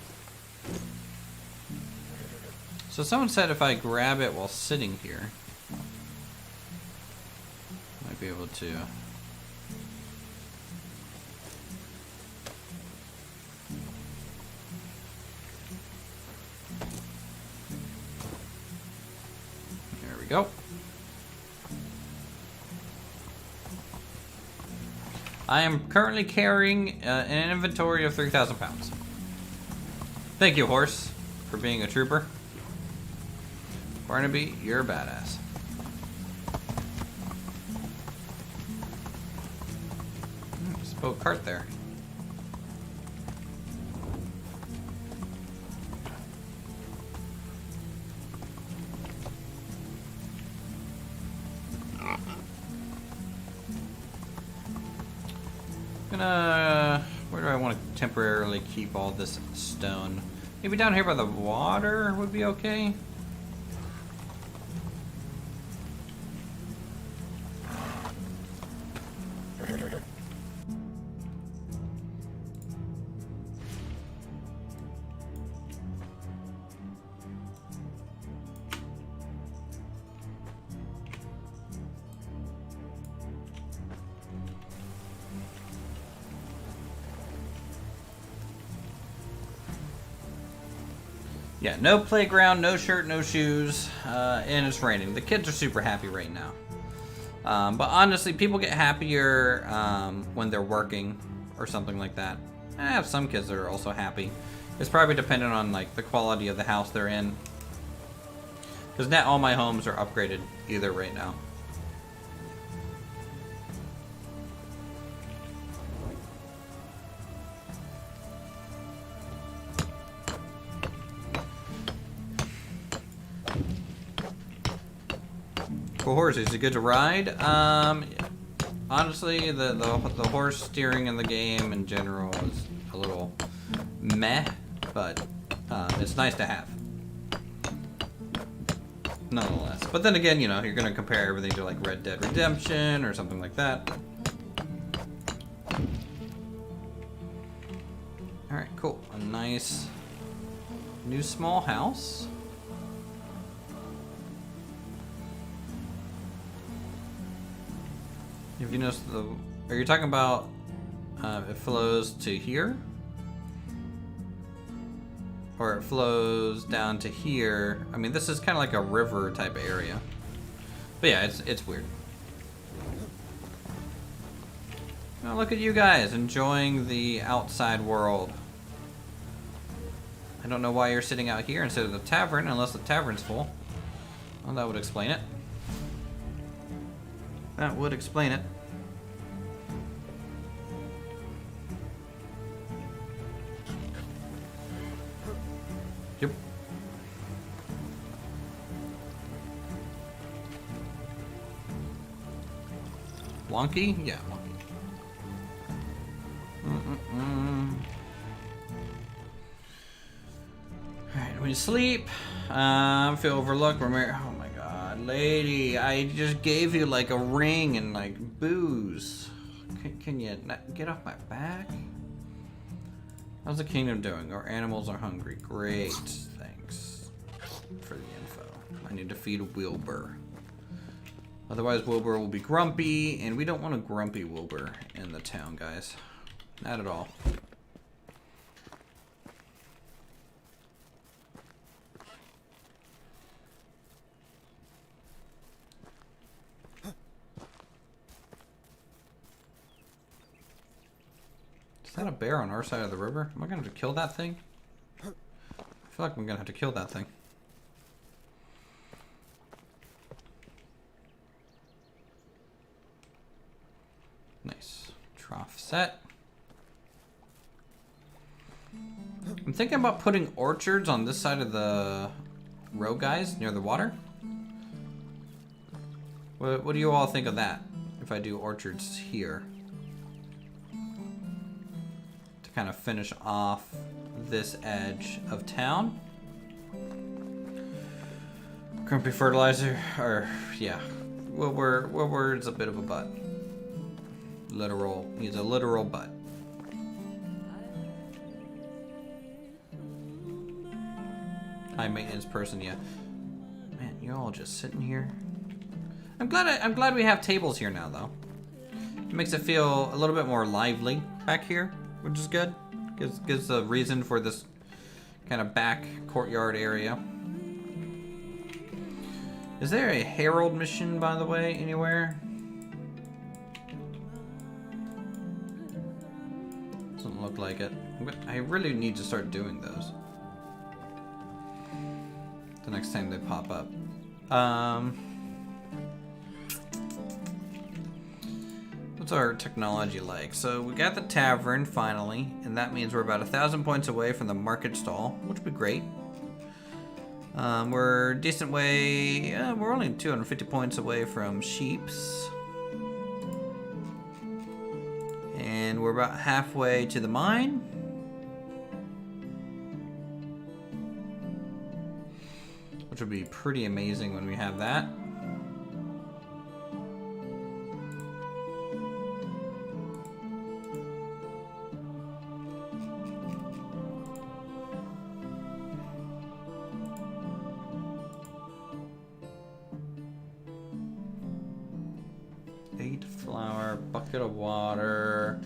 So someone said if I grab it while sitting here, I might be able to. There we go. I am currently carrying an inventory of 3,000 pounds. Thank you, horse, for being a trooper. Barnaby, you're a badass. Spoke cart there. Where do I want to temporarily keep all this stone? Maybe down here by the water would be okay. Yeah, no playground, no shirt, no shoes, and it's raining. The kids are super happy right now. But honestly, people get happier when they're working or something like that. I have some kids that are also happy. It's probably dependent on like the quality of the house they're in. Because not all my homes are upgraded either right now. Horse, is it good to ride? Honestly, the horse steering in the game in general is a little meh, but it's nice to have, nonetheless. But then again, you know, you're gonna compare everything to like Red Dead Redemption or something like that. All right, cool. A nice new small house. If you notice are you talking about it flows to here? Or it flows down to here? I mean, this is kind of like a river type of area. But yeah, it's weird. Oh, look at you guys enjoying the outside world. I don't know why you're sitting out here instead of the tavern, unless the tavern's full. Well, that would explain it. That would explain it. Yep. Wonky? Yeah, wonky. Alright, when you sleep, feel overlooked, remember. Oh my god, lady, I just gave you like a ring and like booze. Can you not get off my back? How's the kingdom doing? Our animals are hungry. Great, thanks for the info. I need to feed Wilbur. Otherwise Wilbur will be grumpy, and we don't want a grumpy Wilbur in the town, guys. Not at all. Is that a bear on our side of the river? Am I gonna have to kill that thing? I feel like I'm gonna have to kill that thing. Nice. Trough set. I'm thinking about putting orchards on this side of the road, guys, near the water. What do you all think of that? if I do orchards here to kind of finish off this edge of town. Crumpy fertilizer, or yeah, Wilbur's a bit of a butt. He's a literal butt. High maintenance person, yeah. Man, you're all just sitting here. I'm glad we have tables here now, though. It makes it feel a little bit more lively back here, which is good. Gives a reason for this kind of back courtyard area. Is there a herald mission, by the way, anywhere? Doesn't look like it. I really need to start doing those the next time they pop up. What's our technology like? So we got the tavern finally, and that means we're about 1,000 points away from the market stall, which would be great. We're a decent way. We're only 250 points away from sheeps, and we're about halfway to the mine. Which would be pretty amazing when we have that. Bucket of water.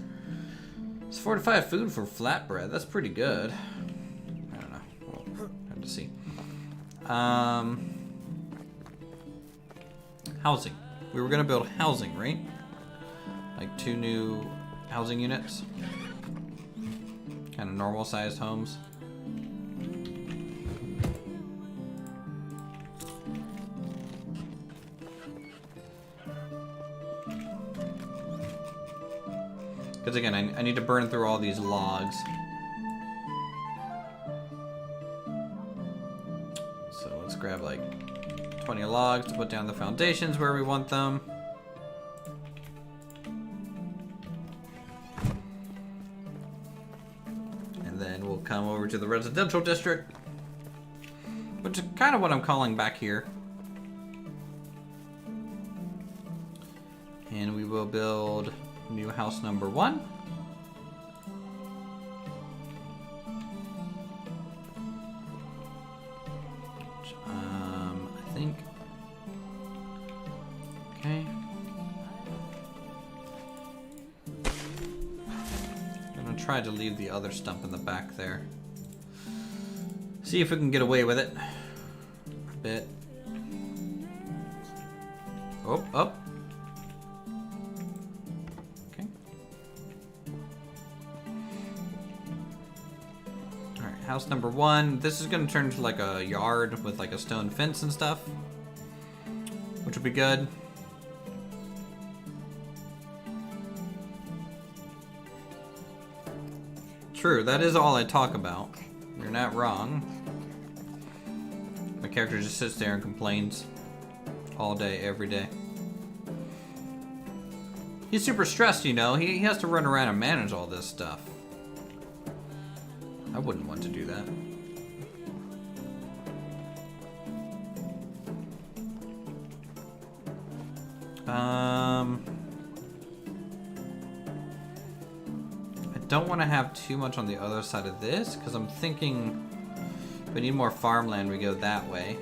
It's 45 food for flatbread. That's pretty good. I don't know. We'll have to see. Housing. We were gonna build housing, right? Like 2 new housing units. Kind of normal sized homes. Because again, I need to burn through all these logs. So let's grab like 20 logs to put down the foundations where we want them. And then we'll come over to the residential district, which is kind of what I'm calling back here. And we will build new house number 1. Which, I think. Okay. I'm gonna try to leave the other stump in the back there. See if we can get away with it. A bit. Oh, up. House number 1. This is going to turn into like a yard with like a stone fence and stuff, which would be good. True, that is all I talk about. You're not wrong. My character just sits there and complains all day, every day. He's super stressed, you know. He has to run around and manage all this stuff. I wouldn't want to do that. I don't want to have too much on the other side of this, because I'm thinking if we need more farmland, we go that way.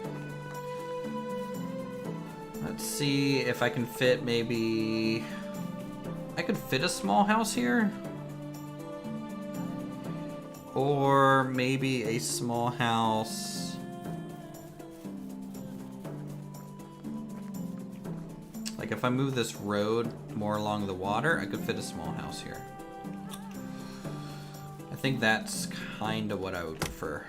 Let's see if I can fit maybe... I could fit a small house here. Or maybe a small house. Like if I move this road more along the water, I could fit a small house here. I think that's kind of what I would prefer.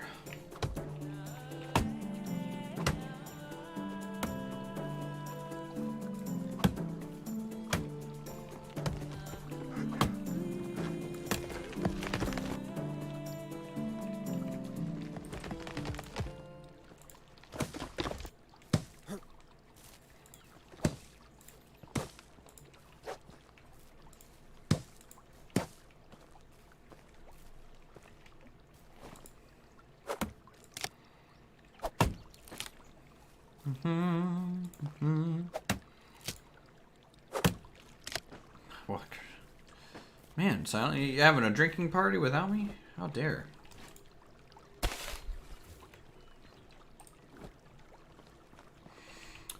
What? Man, Silent, you having a drinking party without me? How dare.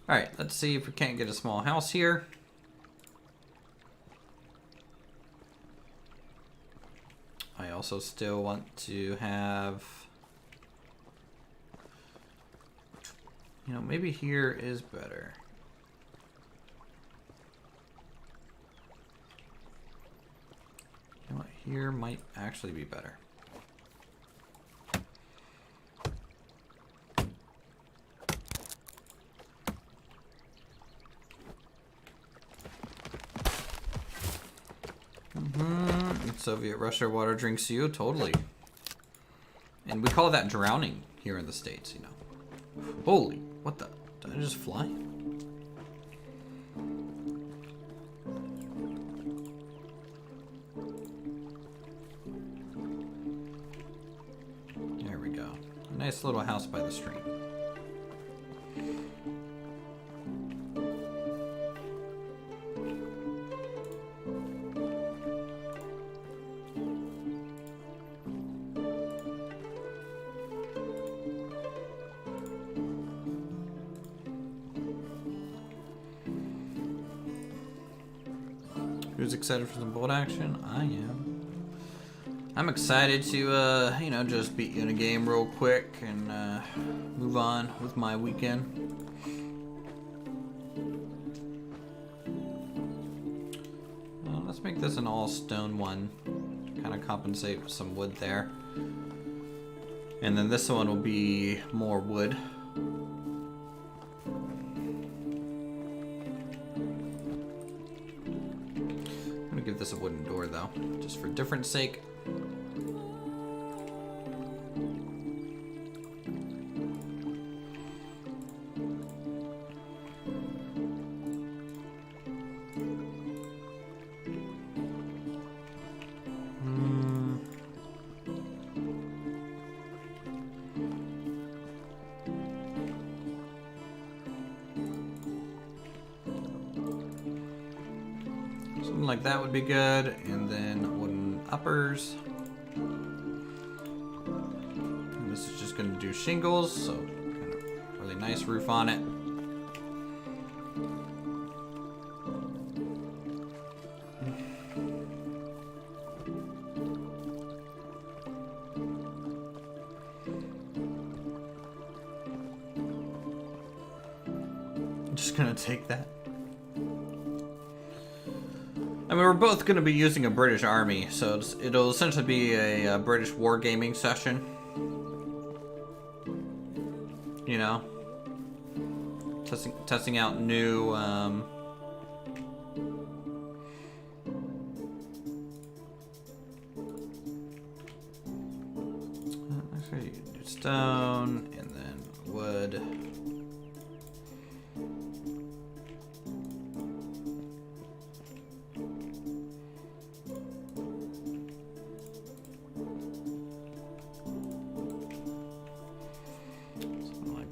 Alright, let's see if we can't get a small house here. I also still want to have... You know, maybe here is better. You know what? Here might actually be better. Soviet Russia water drinks you, totally. And we call that drowning here in the States, you know. Holy, what the? Did I just fly? There we go. A nice little house by the stream. Who's excited for some bold action? I am. I'm excited to, you know, just beat you in a game real quick and move on with my weekend. Let's make this an all stone one. Kind of compensate with some wood there. And then this one will be more wood. Give this a wooden door though, just for different sake. Something like that would be good, and then wooden uppers. And this is just going to do shingles, so kind of really nice roof on it. I'm just going to take that. I mean, we're both going to be using a British army, so it'll essentially be a British wargaming session. You know? Testing out new, actually, do stone, and then wood.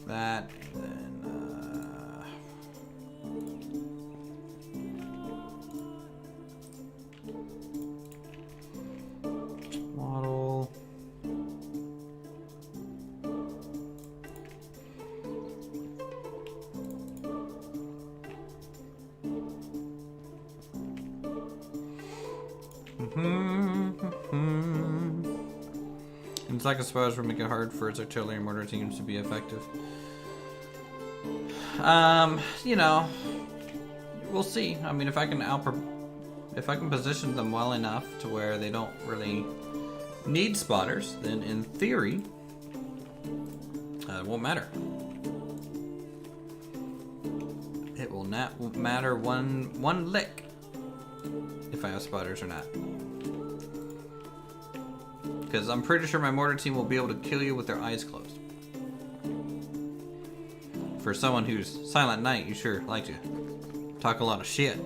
That, and then model. It's like a suppose we're making it hard for its artillery and mortar teams to be effective. You know, we'll see. I mean, if I can position them well enough to where they don't really need spotters, then in theory, it won't matter. It will not matter one lick if I have spotters or not. Because I'm pretty sure my mortar team will be able to kill you with their eyes closed. For someone who's Silent Knight, you sure like to talk a lot of shit.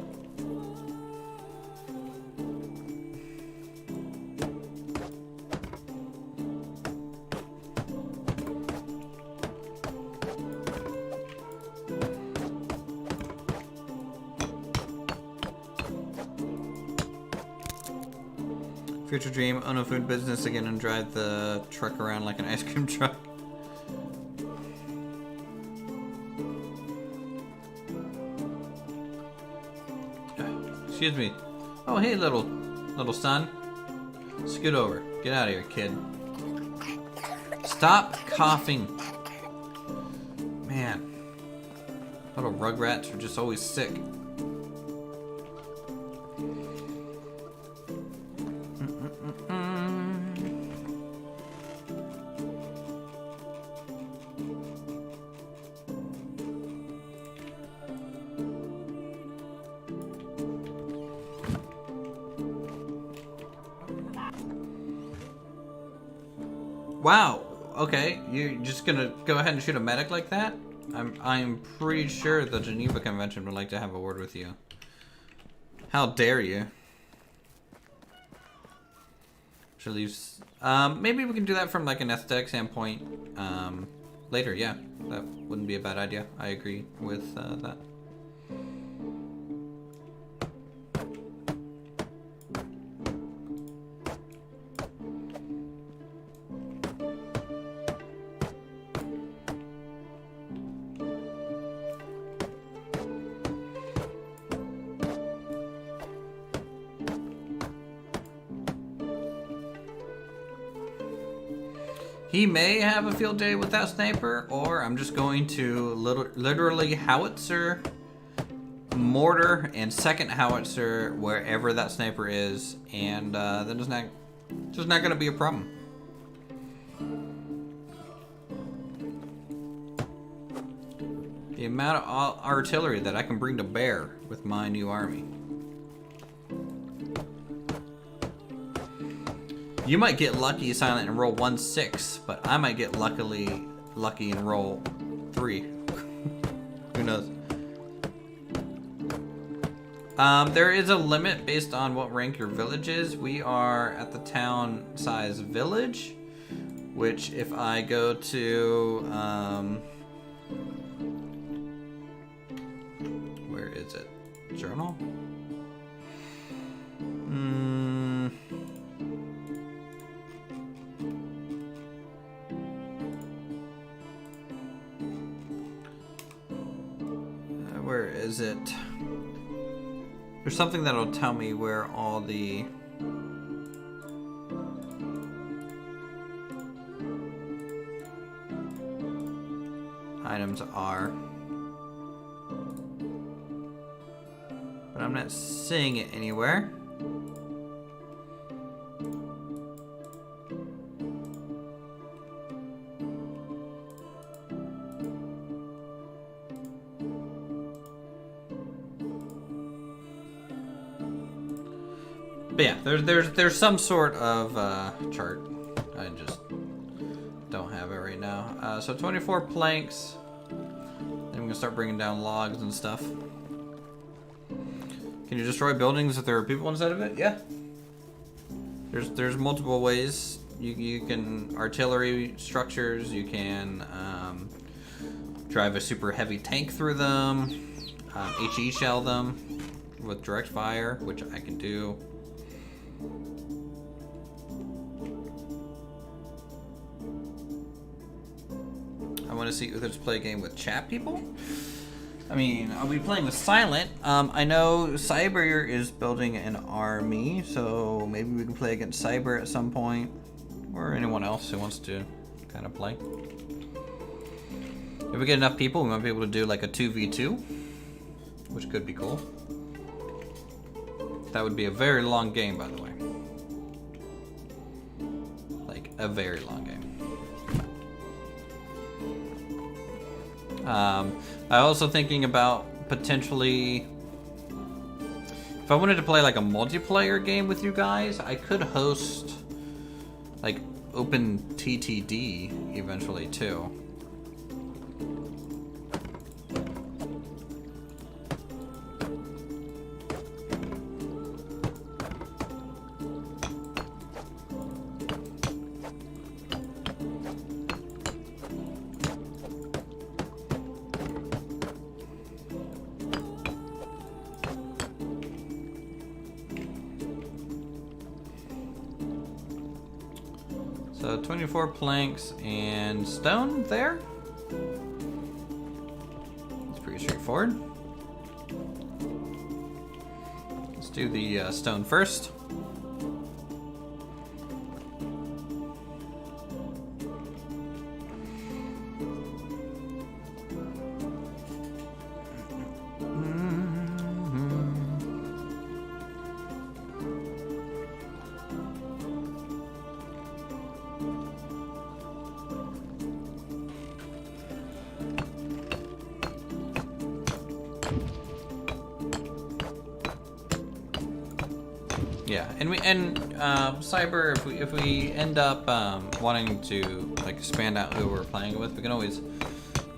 Future dream, own a food business again and drive the truck around like an ice cream truck. Excuse me. Oh, hey, little son. Scoot over. Get out of here, kid. Stop coughing. Man. Little rugrats are just always sick. Wow. Okay, you're just gonna go ahead and shoot a medic like that? I'm pretty sure the Geneva Convention would like to have a word with you. How dare you? Should leave. Maybe we can do that from like an aesthetic standpoint later. Yeah, that wouldn't be a bad idea. I agree with that. He may have a field day with that sniper, or I'm just going to literally howitzer, mortar, and second howitzer wherever that sniper is, and then it's just not going to be a problem. The amount of artillery that I can bring to bear with my new army. You might get lucky, Silent, and roll 1-6, but I might get lucky and roll 3. Who knows? There is a limit based on what rank your village is. We are at the town size village, which if I go to, where is it? Journal? Where is it? There's something that'll tell me where all the items are. But I'm not seeing it anywhere. But yeah, there's some sort of chart. I just don't have it right now. So 24 planks. Then we're gonna start bringing down logs and stuff. Can you destroy buildings if there are people inside of it? Yeah. There's multiple ways. You can artillery structures. You can drive a super heavy tank through them. HE shell them with direct fire, which I can do. I want to see Uthers play a game with chat people. I mean, I'll be playing with Silent. I know Cyber is building an army, so maybe we can play against Cyber at some point, or anyone else who wants to kind of play. If we get enough people, we might be able to do like a 2v2, which could be cool. That would be a very long game, by the way. Like, a very long game. I also thinking about potentially, if I wanted to play like a multiplayer game with you guys, I could host like open TTD eventually too. 24 planks and stone there. It's pretty straightforward. Let's do the stone first. Yeah, and Cyber, if we end up wanting to like expand out who we're playing with, we can always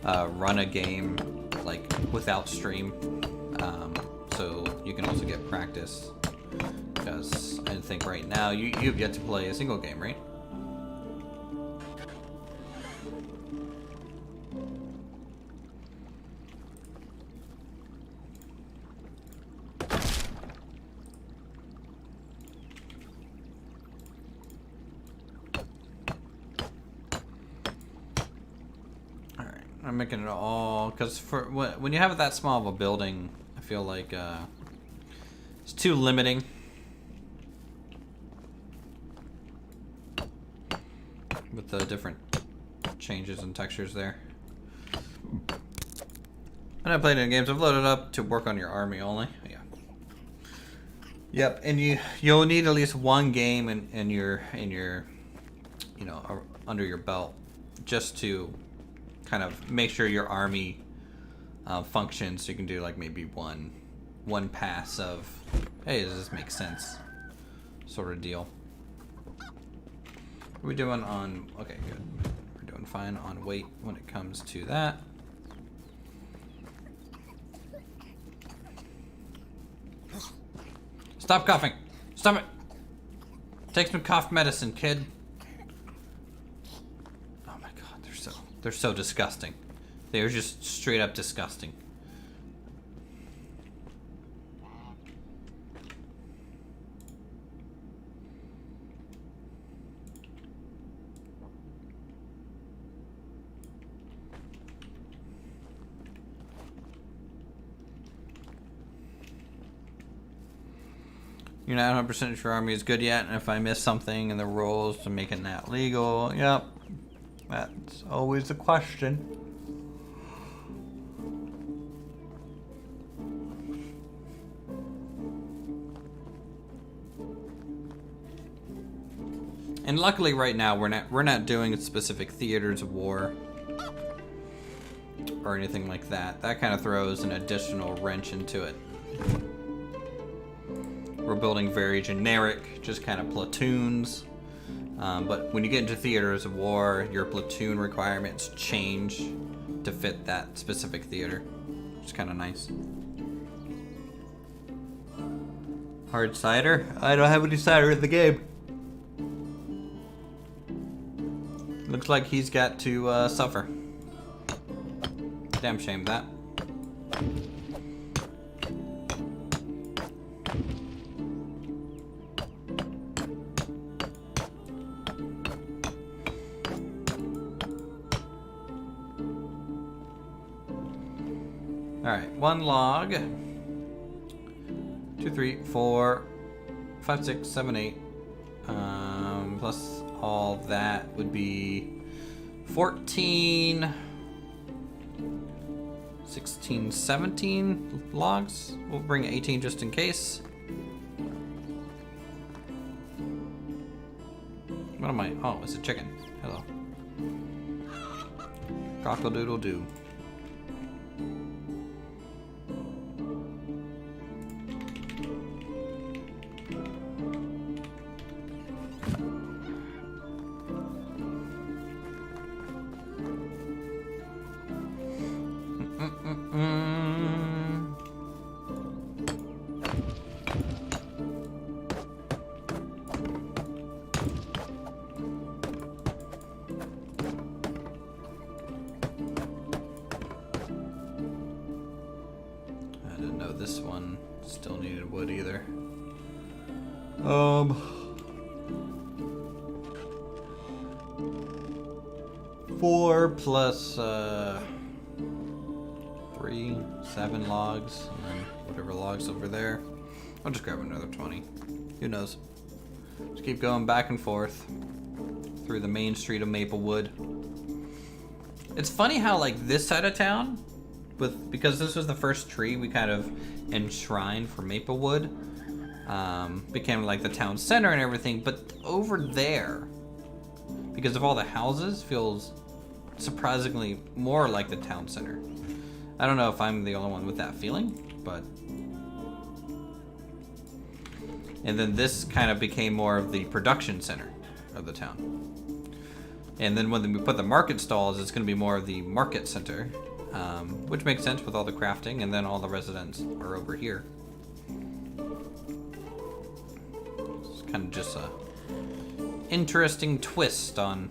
run a game like without stream, so you can also get practice. Because I think right now you've yet to play a single game, right? I'm making it all because for when you have that small of a building, I feel like it's too limiting. With the different changes and textures there. When I played in games, I've loaded up to work on your army only. Yeah. Yep, and you'll need at least one game in your you know under your belt just to kind of make sure your army functions. So you can do like maybe one pass of, hey, does this make sense? Sort of deal. What are we doing on? Okay, good. We're doing fine on weight when it comes to that. Stop coughing! Stop it! Take some cough medicine, kid. They're so disgusting. They're just straight up disgusting. You're not 100% sure your army is good yet, and if I miss something in the rules to make it not legal, yep. That's always the question. And luckily right now we're not doing specific theaters of war or anything like that. That kind of throws an additional wrench into it. We're building very generic, just kind of platoons. But when you get into theaters of war, your platoon requirements change to fit that specific theater. It's kind of nice. Hard cider? I don't have any cider in the game. Looks like he's got to suffer. Damn shame that. Alright, 1 log. 2, 3, 4, 5, 6, 7, 8. Plus all that would be 14, 16, 17 logs. We'll bring 18 just in case. What am I? Oh, it's a chicken. Hello. Cockle-doodle-doo. This one still needed wood either. 4 plus 3, 7 logs, and then whatever logs over there. I'll just grab another 20. Who knows? Just keep going back and forth through the main street of Maplewood. It's funny how like this side of town, because this was the first tree we kind of enshrined for Maplewood, became like the town center and everything, but over there, because of all the houses, feels surprisingly more like the town center. I don't know if I'm the only one with that feeling, but... And then this kind of became more of the production center of the town. And then when we put the market stalls, it's going to be more of the market center, which makes sense with all the crafting, and then all the residents are over here. It's kind of just a interesting twist on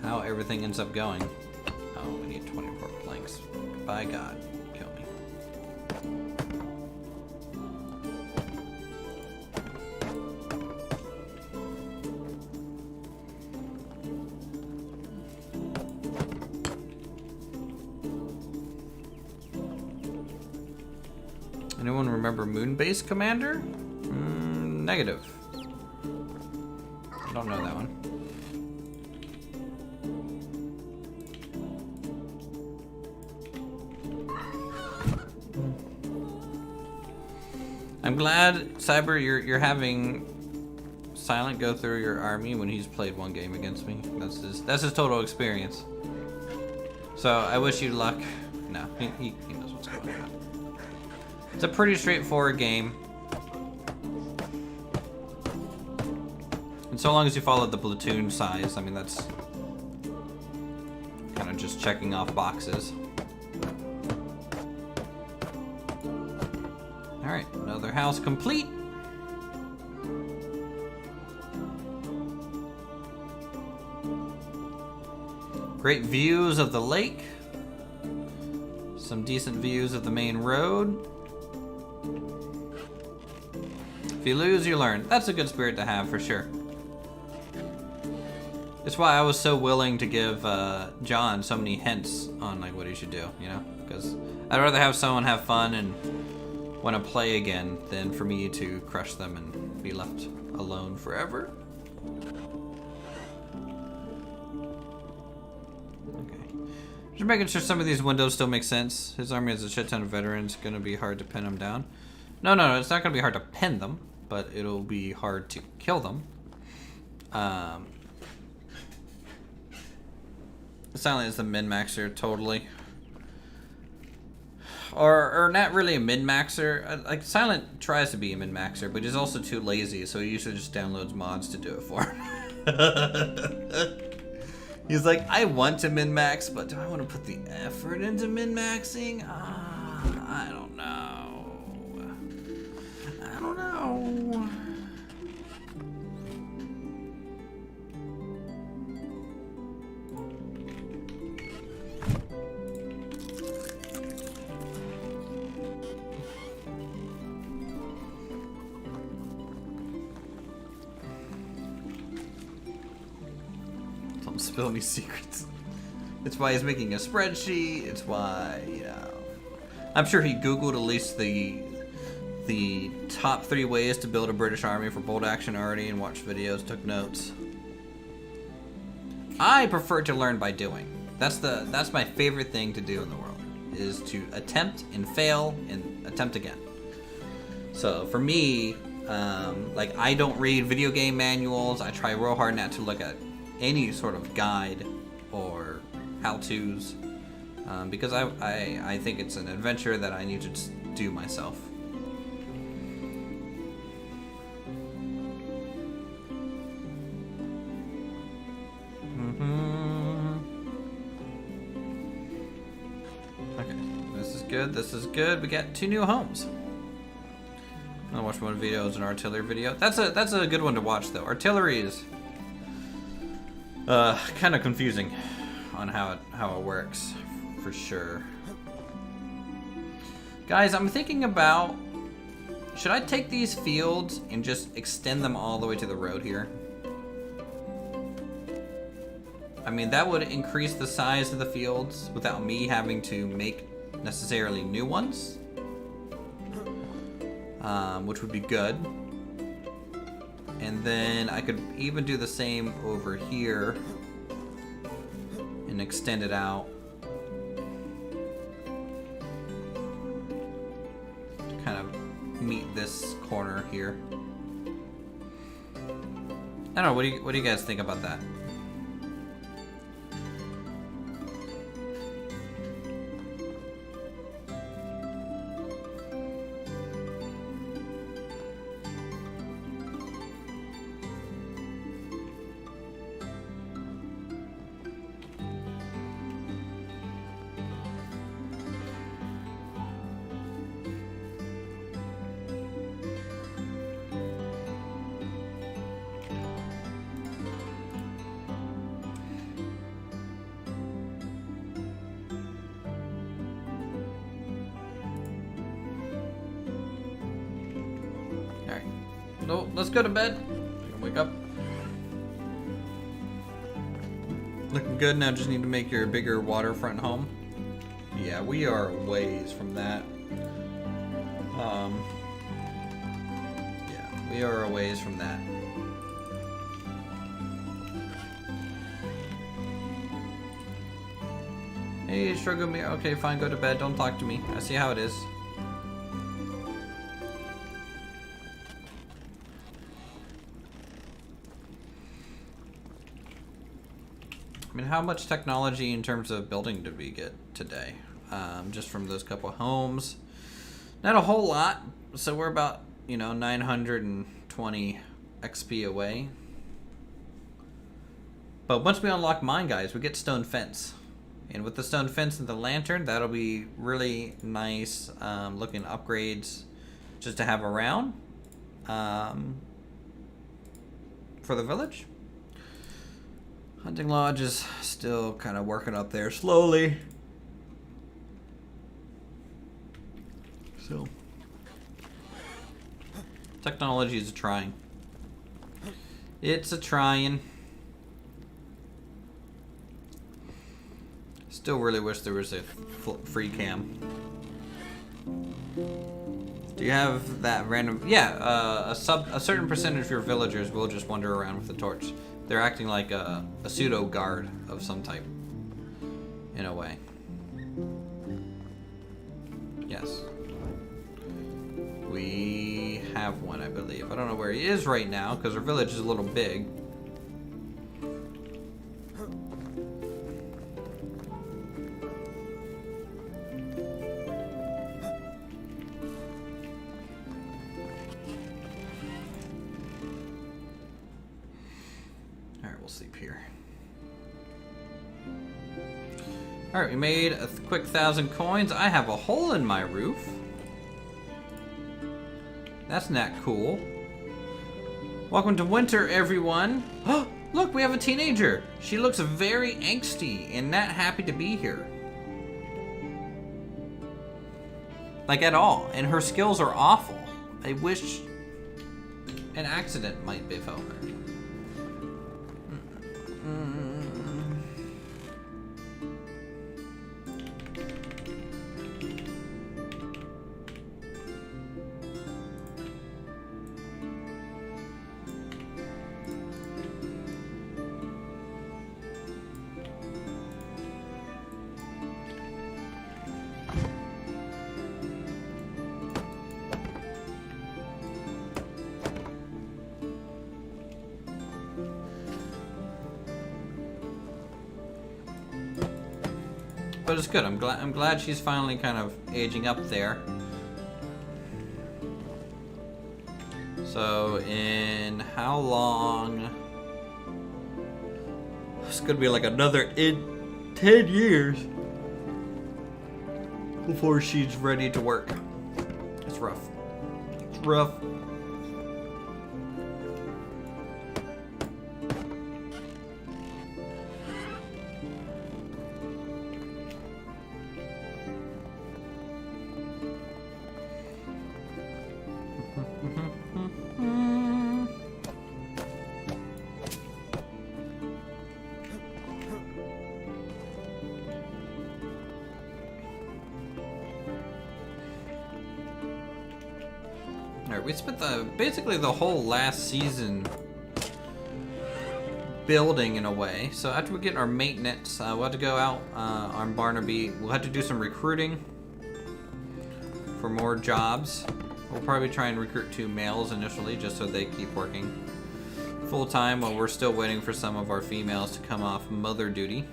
how everything ends up going. Oh, we need 24 planks. By God, kill me. Anyone remember Moonbase Commander? Negative. I don't know that one. I'm glad, Cyber, you're having Silent go through your army when he's played one game against me. That's his total experience. So I wish you luck. No, he knows what's going on. It's a pretty straightforward game. And so long as you follow the platoon size, I mean, that's kind of just checking off boxes. Alright, another house complete. Great views of the lake. Some decent views of the main road. If you lose, you learn. That's a good spirit to have, for sure. It's why I was so willing to give John so many hints on like what he should do, you know? Because I'd rather have someone have fun and want to play again than for me to crush them and be left alone forever. Okay. Just making sure some of these windows still make sense. His army has a shit ton of veterans. Going to be hard to pin them down. No, it's not going to be hard to pin them, but it'll be hard to kill them. Silent is the min-maxer, totally. Or not really a min-maxer. Like, Silent tries to be a min-maxer, but he's also too lazy, so he usually just downloads mods to do it for him. He's like, I want to min-max, but do I want to put the effort into min-maxing? I don't know. I don't know. Spill me secrets. It's why he's making a spreadsheet. It's why, you know, I'm sure he Googled at least the top 3 ways to build a British army for bold action already and watched videos, took notes. I prefer to learn by doing. That's my favorite thing to do in the world, is to attempt and fail and attempt again. So for me, like, I don't read video game manuals. I try real hard not to look at any sort of guide or how-tos, because I think it's an adventure that I need to just do myself. Okay, this is good. This is good. We got 2 new homes. I'll watch one video. It's an artillery video. That's a good one to watch though. Artillery is kind of confusing on how it works, for sure. Guys, I'm thinking about, should I take these fields and just extend them all the way to the road here? I mean, that would increase the size of the fields without me having to make necessarily new ones, which would be good. And then I could even do the same over here and extend it out to kind of meet this corner here. I don't know, what do you guys think about that? No, let's go to bed. Wake up. Looking good now. Just need to make your bigger waterfront home. Yeah, we are a ways from that. Yeah, we are a ways from that. Hey, struggle me. Okay, fine. Go to bed. Don't talk to me. I see how it is. I mean, how much technology in terms of building did we get today? Just from those couple homes. Not a whole lot. So we're about, 920 XP away. But once we unlock mine, guys, we get stone fence. And with the stone fence and the lantern, that'll be really nice looking upgrades just to have around for the village. Hunting lodge is still kind of working up there slowly. So, technology is a trying. It's a trying. Still really wish there was a free cam. Do you have that random? Yeah, a certain percentage of your villagers will just wander around with the torch. They're acting like a pseudo guard of some type, in a way. Yes. We have one, I believe. I don't know where he is right now because our village is a little big. Sleep here. Alright, we made a quick 1,000 coins. I have a hole in my roof. That's not cool. Welcome to winter, everyone. Oh, look, we have a teenager. She looks very angsty and not happy to be here. Like at all. And her skills are awful. I wish an accident might befall her. But it's good. I'm glad she's finally kind of aging up there. So in how long? It's gonna be like another 10 years before she's ready to work. It's rough. It's rough. Alright, we spent basically the whole last season building in a way. So after we get our maintenance, we'll have to go out on Barnaby. We'll have to do some recruiting for more jobs. We'll probably try and recruit 2 males initially just so they keep working full time while we're still waiting for some of our females to come off mother duty.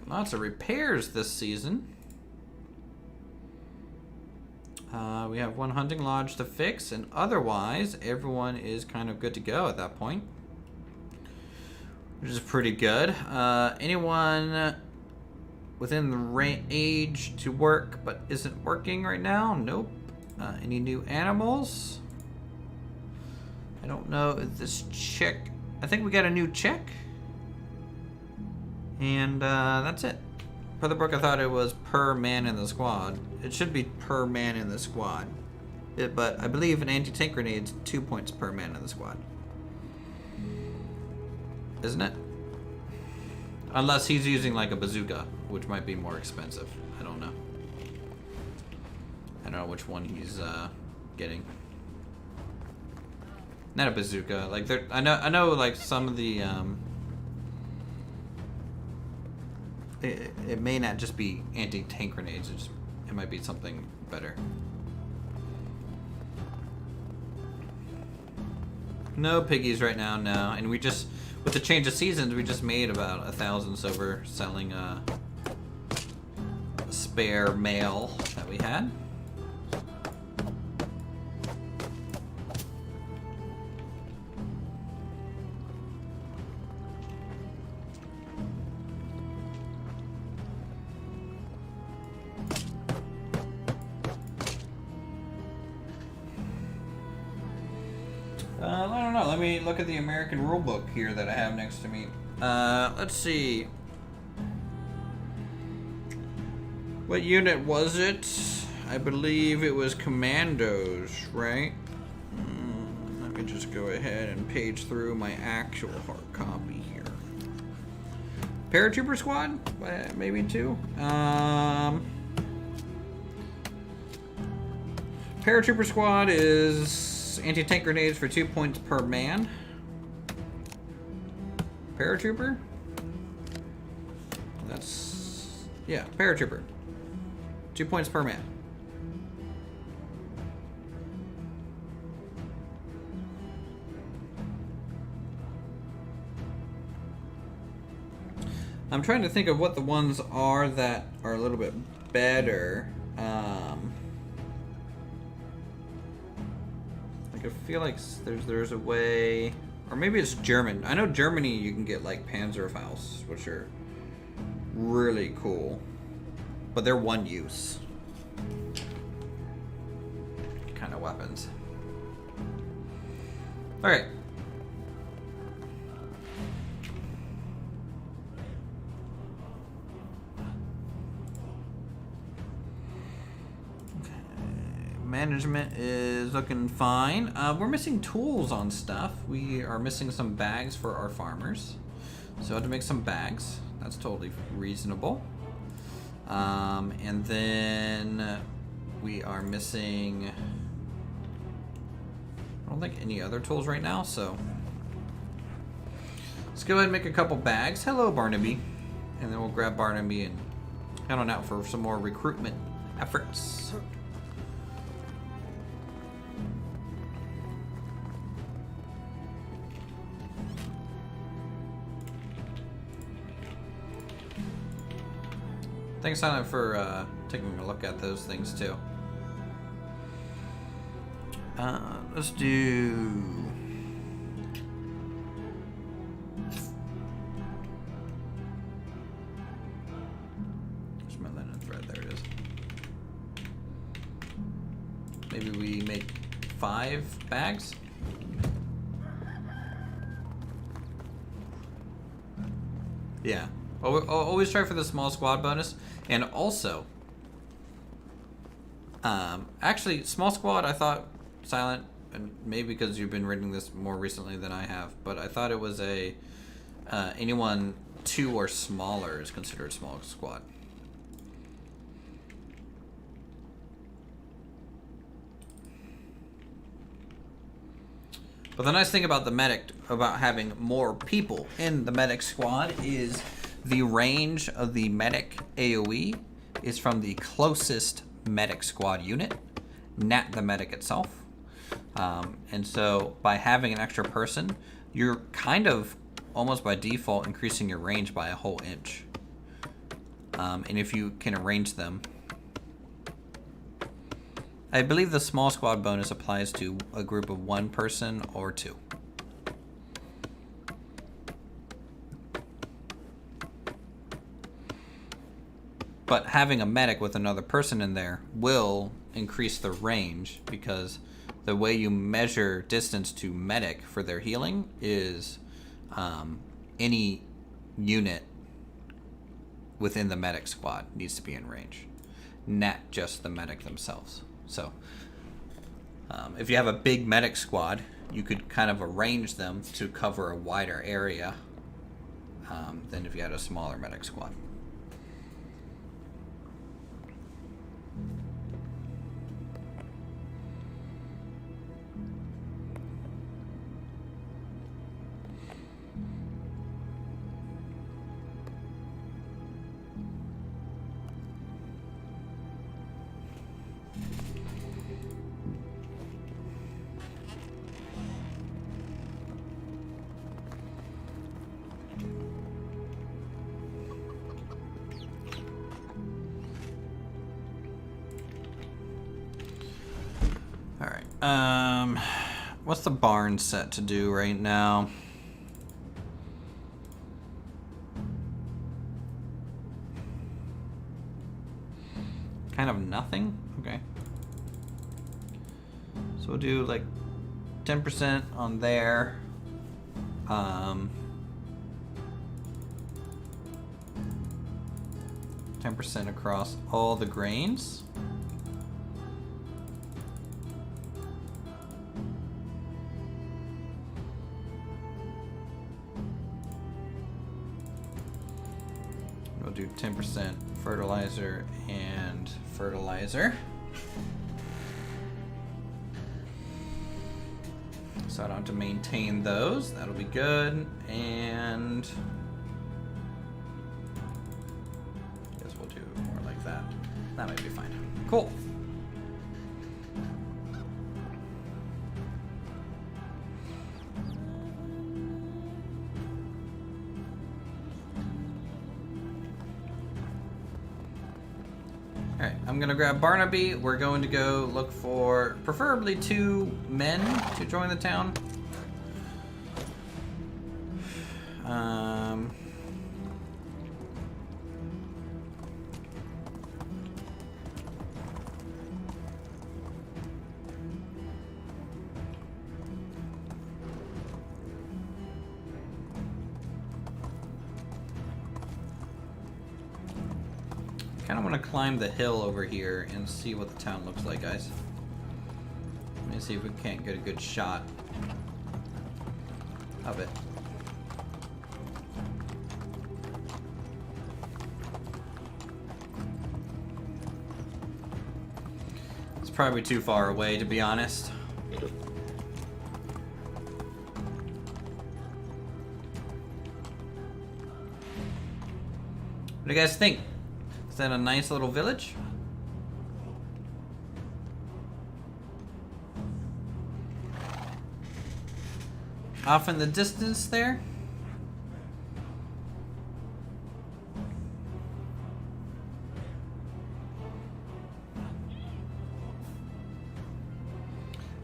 Lots of repairs this season. We have 1 hunting lodge to fix, and otherwise everyone is kind of good to go at that point, which is pretty good. Anyone within the age to work but isn't working right now? Nope. Any new animals? I don't know if this chick... I think we got a new chick. And that's it. For the book, I thought it was per man in the squad. It should be per man in the squad. But I believe an anti-tank grenade's 2 points per man in the squad. Isn't it? Unless he's using like a bazooka, which might be more expensive. I don't know. I don't know which one he's getting. Not a bazooka. Like I know like some of the it may not just be anti-tank grenades. It might be something better. No piggies right now, no. And we just, with the change of seasons, we just made about 1,000 silver selling a spare male that we had. I don't know. Let me look at the American rulebook here that I have next to me. Let's see. What unit was it? I believe it was commandos, right? Let me just go ahead and page through my actual hard copy here. Paratrooper squad? Maybe 2. Paratrooper squad is anti-tank grenades for 2 points per man. Paratrooper? That's... yeah, paratrooper. 2 points per man. I'm trying to think of what the ones are that are a little bit better. I feel like there's a way, or maybe it's German. I know Germany you can get like Panzerfaust, which are really cool, but they're one use kind of weapons. All right. Management is looking fine. We're missing tools on stuff. We are missing some bags for our farmers. So I have to make some bags. That's totally reasonable. And then we are missing... I don't think any other tools right now, so... let's go ahead and make a couple bags. Hello, Barnaby. And then we'll grab Barnaby and head on out for some more recruitment efforts. Thanks, Silent, for taking a look at those things too. Let's do... where's my linen thread? There it is. Maybe we make 5 bags? Yeah. Always try for the small squad bonus. And also, actually, small squad, I thought, Silent, and maybe because you've been reading this more recently than I have, but I thought it was a anyone 2 or smaller is considered small squad. But the nice thing about the medic, about having more people in the medic squad, is the range of the medic AoE is from the closest medic squad unit, not the medic itself. And so by having an extra person, you're kind of almost by default increasing your range by a whole inch. And if you can arrange them, I believe the small squad bonus applies to a group of 1 person or 2. But having a medic with another person in there will increase the range, because the way you measure distance to medic for their healing is any unit within the medic squad needs to be in range, not just the medic themselves. So if you have a big medic squad, you could kind of arrange them to cover a wider area than if you had a smaller medic squad. What's the barn set to do right now? Kind of nothing? Okay. So we'll do like 10% on there. 10% across all the grains. We'll do 10% fertilizer and fertilizer. So I don't have to maintain those. That'll be good. And I guess we'll do more like that. That might be fine. Cool. Alright, I'm gonna grab Barnaby. We're going to go look for preferably 2 men to join the town. I kind of want to climb the hill over here and see what the town looks like, guys. Let me see if we can't get a good shot of it. It's probably too far away, to be honest. What do you guys think? Is that a nice little village? Off in the distance there?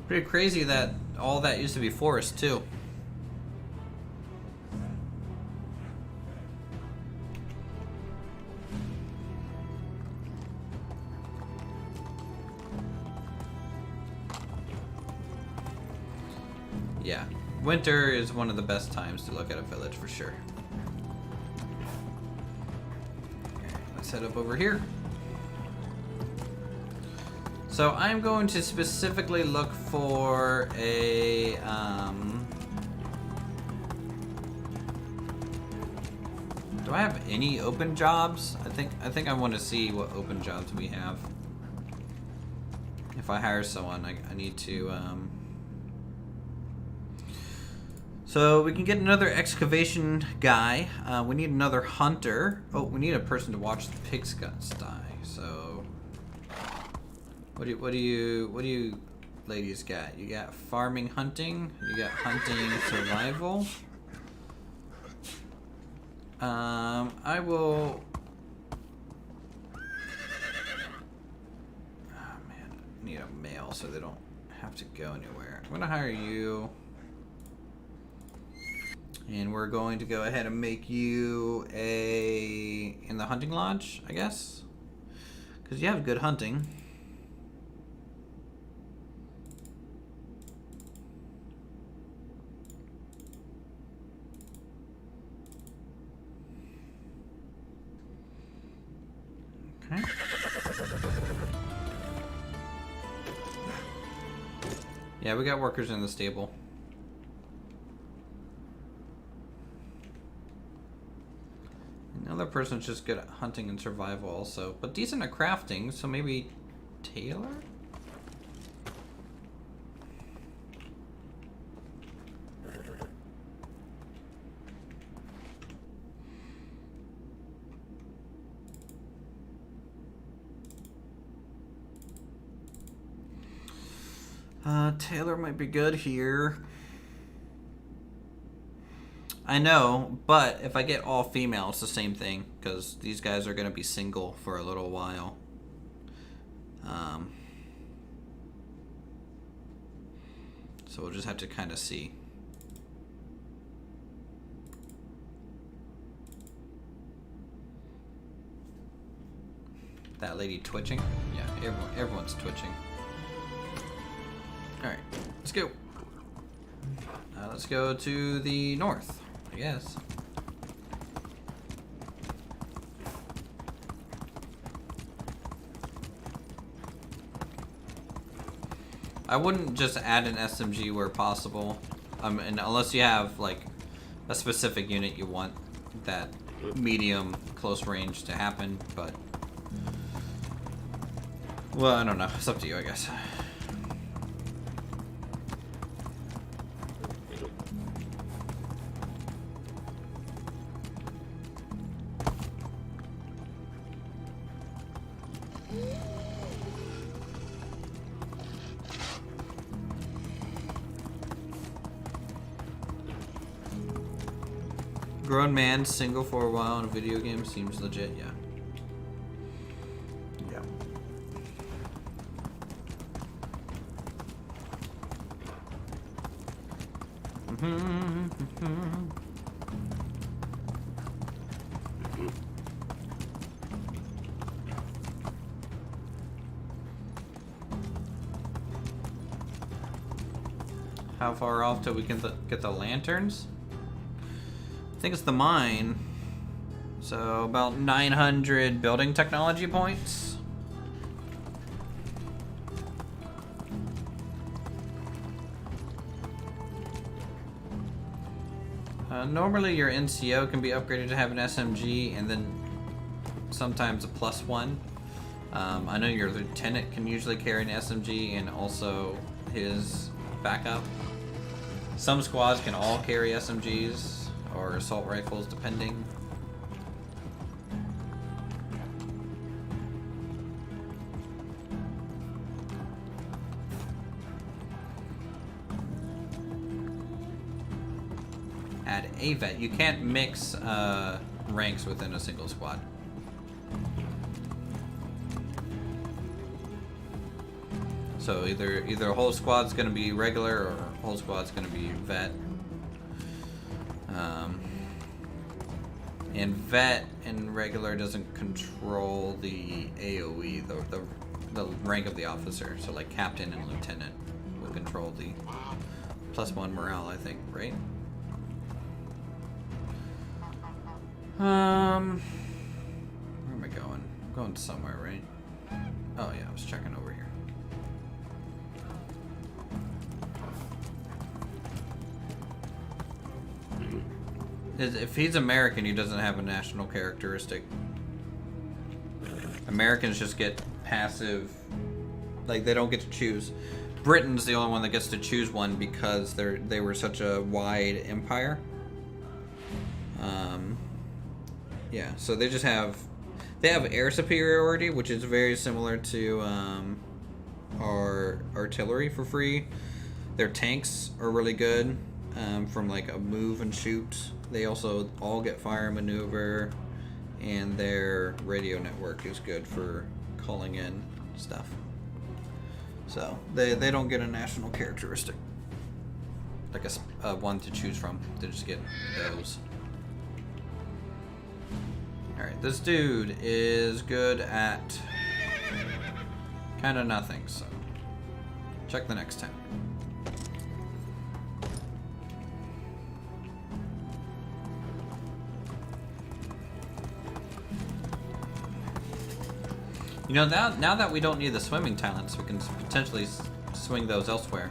Pretty crazy that all that used to be forest too. Yeah, winter is one of the best times to look at a village for sure. Let's head up over here. So I'm going to specifically look for a do I have any open jobs? I think I want to see what open jobs we have. If I hire someone, I need to so we can get another excavation guy. We need another hunter. Oh, we need a person to watch the pigsty. So what do you ladies got? You got farming, hunting. You got hunting, survival. I will. Oh man, I need a male so they don't have to go anywhere. I'm gonna hire you. And we're going to go ahead and make you in the hunting lodge, I guess. Because you have good hunting. Okay. Yeah, we got workers in the stable. Another person's just good at hunting and survival also, but decent at crafting, so maybe Taylor? Taylor might be good here. I know, but if I get all female, it's the same thing, because these guys are going to be single for a little while. So we'll just have to kind of see. That lady twitching? Yeah, everyone's twitching. Alright, let's go. Let's go to the north, I guess. I wouldn't just add an SMG where possible. And unless you have like a specific unit you want that medium close range to happen, but well, I don't know. It's up to you, I guess. Grown man, single for a while in a video game seems legit, yeah. Yeah. How far off till we can get the lanterns? I think it's the mine. So about 900 building technology points. Normally your NCO can be upgraded to have an SMG and then sometimes a +1. I know your lieutenant can usually carry an SMG and also his backup. Some squads can all carry SMGs or assault rifles depending. Add a vet. You can't mix ranks within a single squad. So either a whole squad's gonna be regular or a whole squad's gonna be vet. And vet and regular doesn't control the AOE, the rank of the officer. So like captain and lieutenant will control the +1 morale, I think, right? Where am I going? I'm going somewhere, right? Oh yeah, I was checking over here. If he's American, he doesn't have a national characteristic. Americans just get passive, like they don't get to choose. Britain's the only one that gets to choose one because they were such a wide empire. Yeah, so they have air superiority, which is very similar to our artillery for free. Their tanks are really good from like a move and shoot. They also all get fire maneuver, and their radio network is good for calling in stuff. So they don't get a national characteristic, like a one to choose from. They just get those. Alright, this dude is good at kind of nothing, so check the next tab. You know, now that we don't need the swimming talents, we can potentially swing those elsewhere.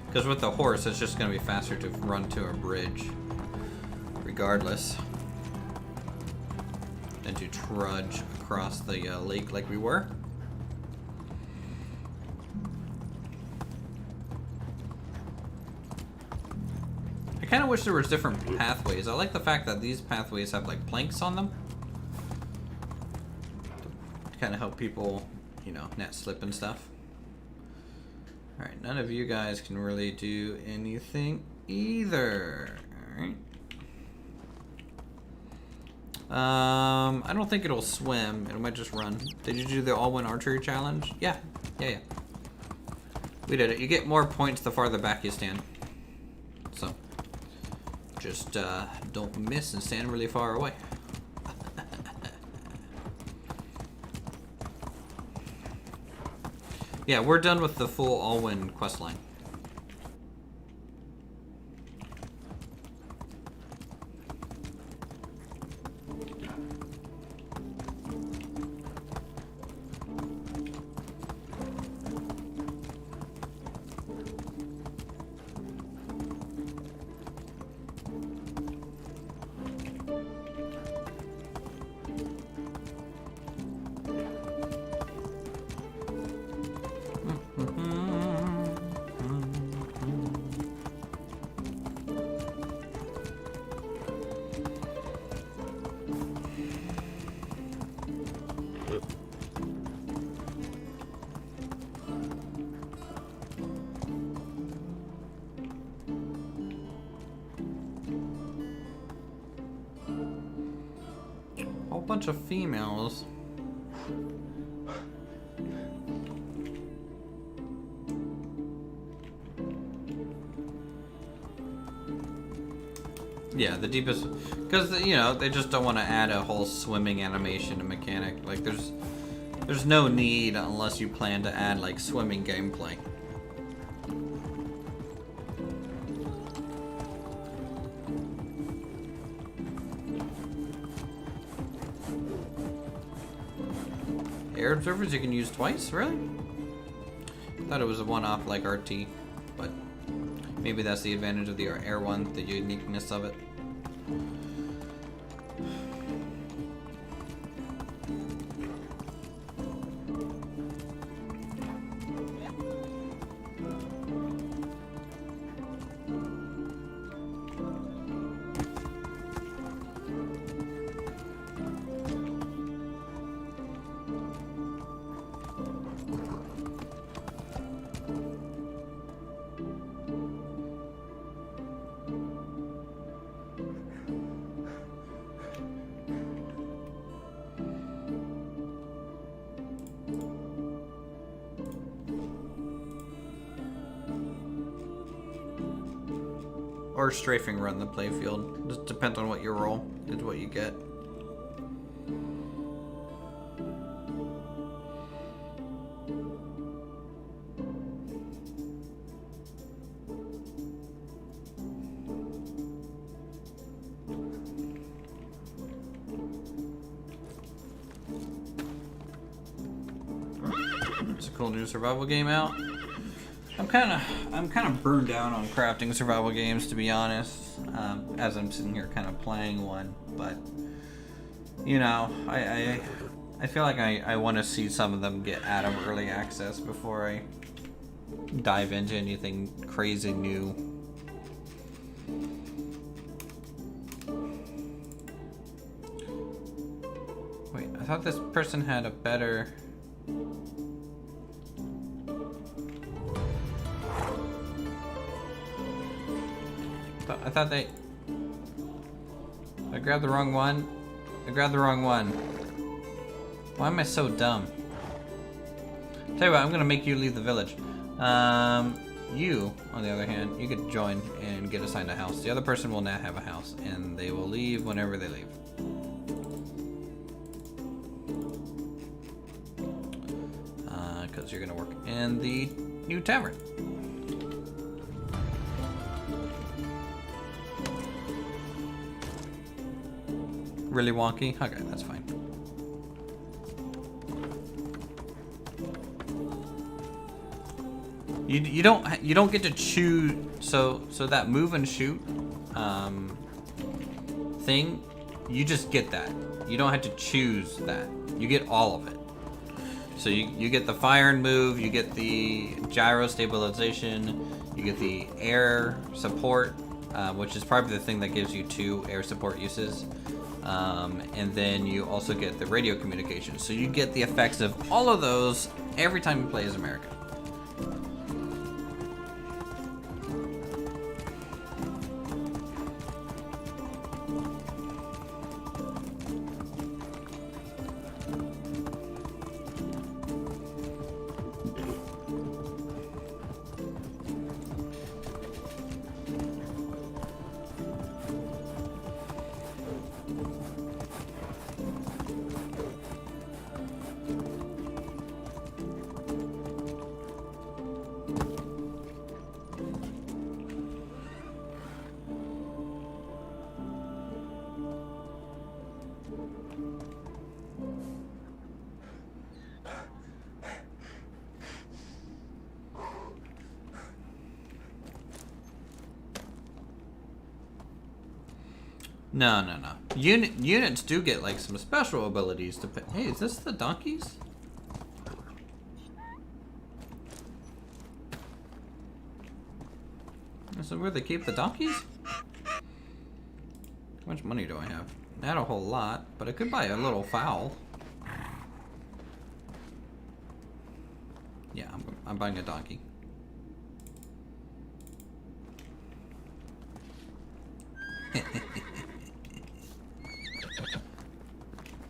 Because with the horse, it's just going to be faster to run to a bridge, regardless, than to trudge across the lake like we were. I kind of wish there was different pathways. I like the fact that these pathways have like planks on them. Kind of help people, you know, not slip and stuff. Alright, none of you guys can really do anything either. Alright. I don't think it'll swim. It might just run. Did you do the all-win archery challenge? Yeah. We did it. You get more points the farther back you stand. So, just don't miss and stand really far away. Yeah, we're done with the full all-win quest line. Bunch of females. Yeah, the deepest, because you know they just don't want to add a whole swimming animation and mechanic. Like there's no need unless you plan to add like swimming gameplay. Air observers you can use twice? Really? Thought it was a one-off like RT, but maybe that's the advantage of the air one, the uniqueness of it. Or strafing run the playfield. Just depends on what you roll, is what you get. cool new survival game out. I'm kind of burned out on crafting survival games, to be honest. As I'm sitting here kind of playing one, but you know, I feel like I want to see some of them get out of early access before I dive into anything crazy new. Wait, I thought this person had a better... I thought they... I grabbed the wrong one. I grabbed the wrong one. Why am I so dumb? Tell you what, I'm gonna make you leave the village. You, on the other hand, you could join and get assigned a house. The other person will not have a house, and they will leave whenever they leave. Because you're gonna work in the new tavern. Really wonky? Okay, that's fine. You don't get to choose. So that move and shoot thing, you just get that. You don't have to choose that. You get all of it. So you get the fire and move, you get the gyro stabilization, you get the air support, which is probably the thing that gives you 2 air support uses. And then you also get the radio communication. So you get the effects of all of those every time you play as America. No. Units do get like some special abilities to pay. Hey, is this the donkeys? Is that where they keep the donkeys? How much money do I have? Not a whole lot, but I could buy a little fowl. Yeah, I'm buying a donkey.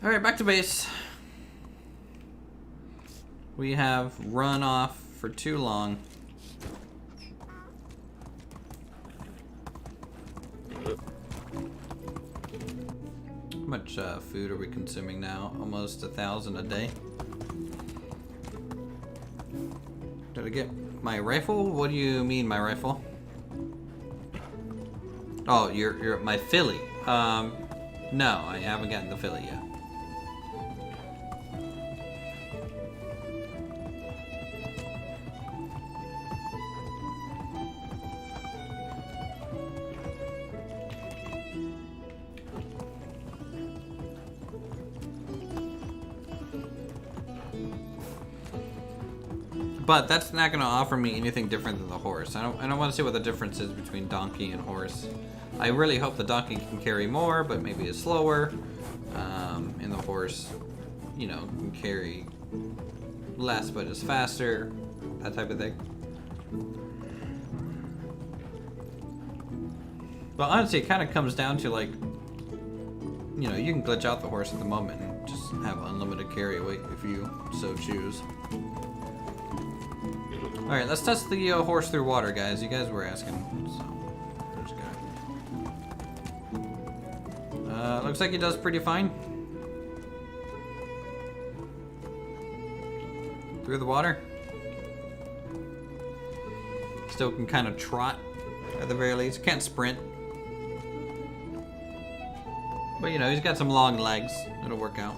Alright, back to base. We have run off for too long. How much food are we consuming now? Almost 1,000 a day. Did I get my rifle? What do you mean, my rifle? Oh, you're my filly. No, I haven't gotten the filly yet. But that's not going to offer me anything different than the horse. I don't want to see what the difference is between donkey and horse. I really hope the donkey can carry more, but maybe it's slower. And the horse, you know, can carry less, but is faster. That type of thing. But honestly, it kind of comes down to like, you know, you can glitch out the horse at the moment and just have unlimited carry weight if you so choose. Alright, let's test the horse through water, guys. You guys were asking, so let's go. Looks like he does pretty fine. Through the water. Still can kind of trot at the very least. Can't sprint. But you know, he's got some long legs. It'll work out.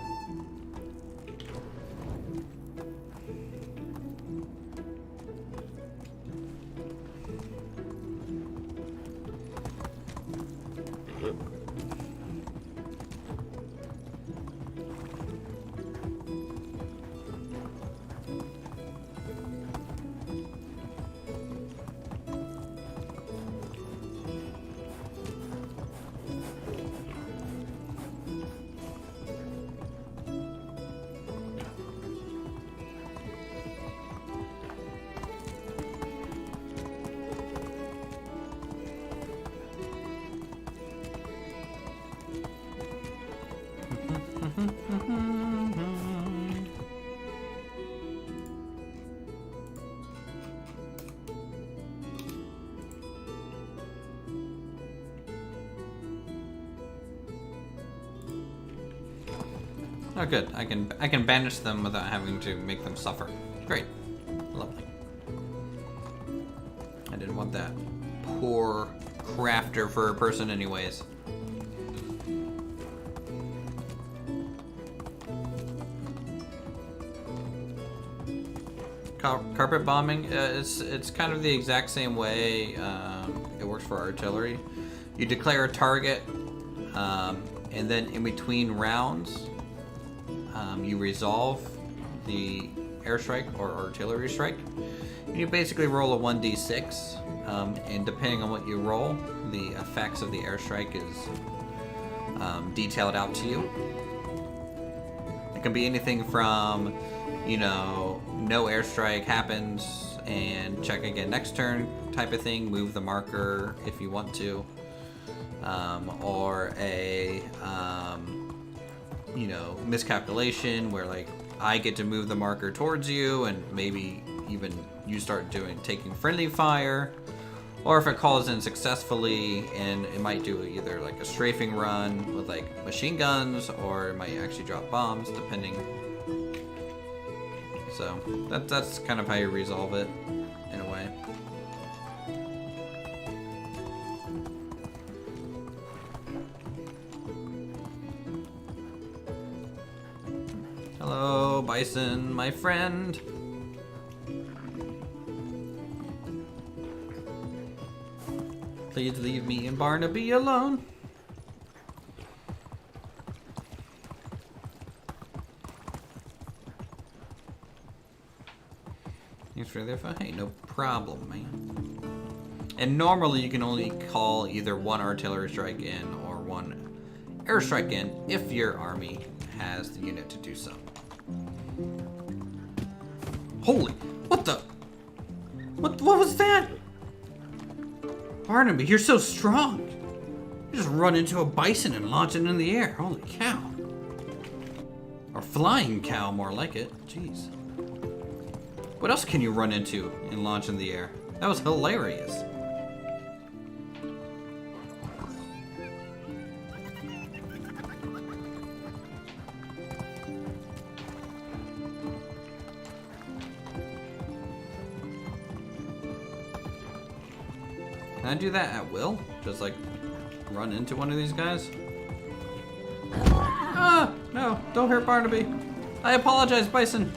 Oh, good. I can banish them without having to make them suffer. Great. Lovely. I didn't want that poor crafter for a person anyways. Carpet bombing, it's kind of the exact same way it works for artillery. You declare a target, and then in between rounds, you resolve the airstrike or artillery strike. And you basically roll a 1d6, and depending on what you roll, the effects of the airstrike is detailed out to you. It can be anything from, you know, no airstrike happens and check again next turn type of thing, move the marker if you want to, or a you know, miscalculation where like I get to move the marker towards you and maybe even you start taking friendly fire, or if it calls in successfully and it might do either like a strafing run with like machine guns, or it might actually drop bombs depending. So that's kind of how you resolve it, in a way. Hello, Bison, my friend. Please leave me and Barnaby alone. Thanks for the info. Hey, no problem, man. And normally you can only call either one artillery strike in or one airstrike in if your army has the unit to do so. Holy, what the? What was that? Barnaby, you're so strong. You just run into a bison and launch it in the air. Holy cow. Or flying cow, more like it. Jeez. What else can you run into and launch in the air? That was hilarious. Can I do that at will? Just like run into one of these guys? Ah! No, don't hurt Barnaby. I apologize, Bison.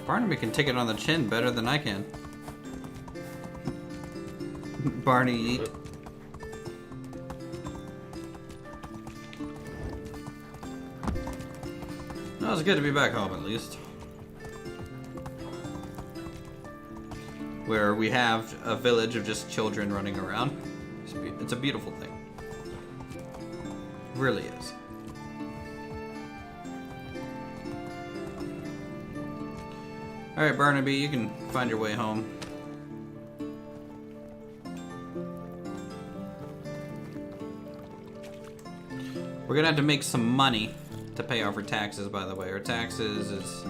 Barnaby can take it on the chin better than I can. Barney eat. No, it's good to be back home at least. Where we have a village of just children running around. It's a beautiful thing. It really is. Alright, Barnaby, you can find your way home. We're gonna have to make some money to pay off our taxes, by the way. Our taxes is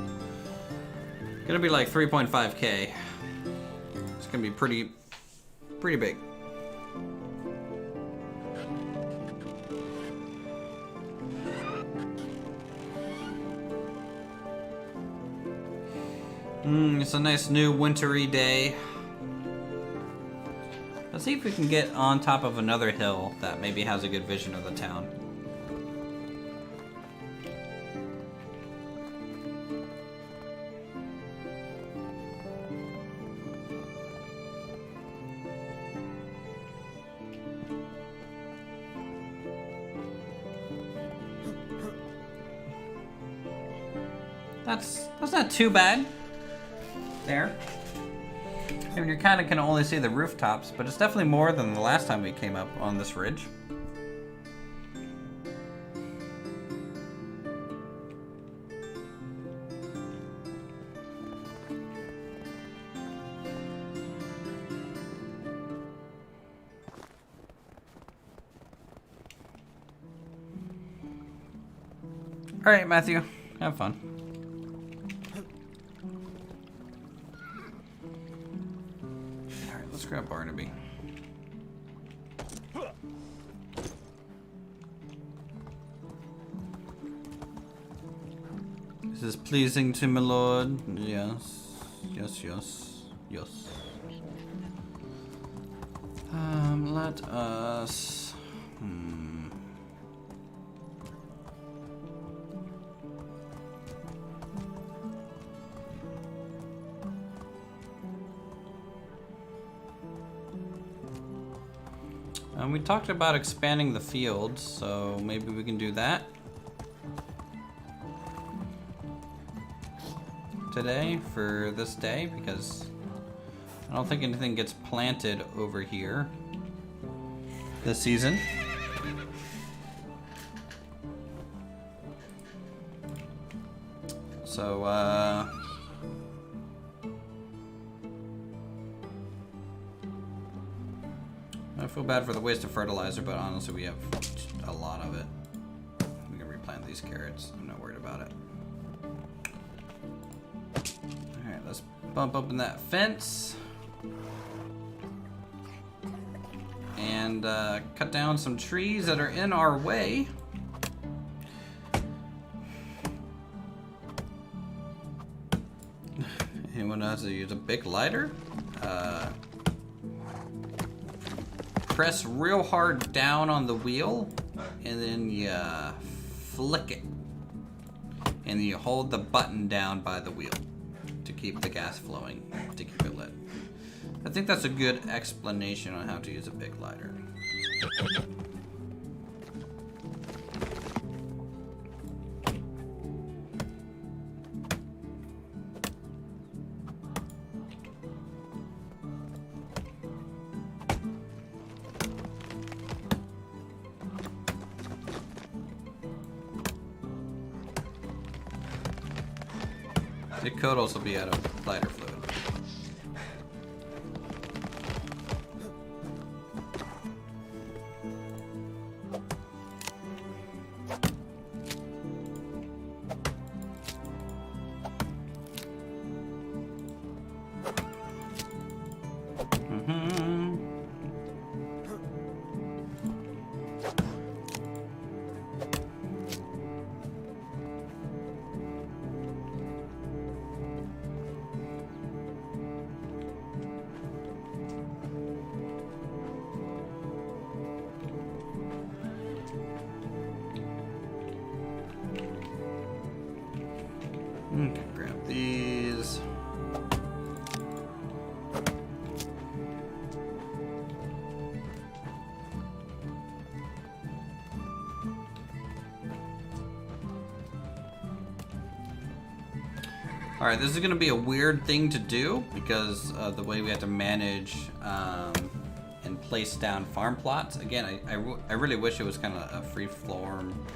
gonna be like 3.5k. It's gonna be pretty big. It's a nice new wintry day. Let's see if we can get on top of another hill that maybe has a good vision of the town. That's not too bad. There. I mean, you kind of can only see the rooftops, but it's definitely more than the last time we came up on this ridge. All right, Matthew, have fun. Let's grab Barnaby. Is this pleasing to my lord? Yes. Yes, yes, yes. Let us... we talked about expanding the fields, so maybe we can do that today for this day, because I don't think anything gets planted over here this season. So, I feel bad for the waste of fertilizer, but honestly, we have a lot of it. We can replant these carrots. I'm not worried about it. Alright, let's bump up in that fence. And cut down some trees that are in our way. Anyone knows how to use a big lighter? Press real hard down on the wheel, and then you flick it. And then you hold the button down by the wheel to keep the gas flowing, to keep it lit. I think that's a good explanation on how to use a big lighter. It could also be out of lighter fluid. Okay, grab these. Alright, this is going to be a weird thing to do because of the way we have to manage and place down farm plots. Again, I really wish it was kind of a free-form,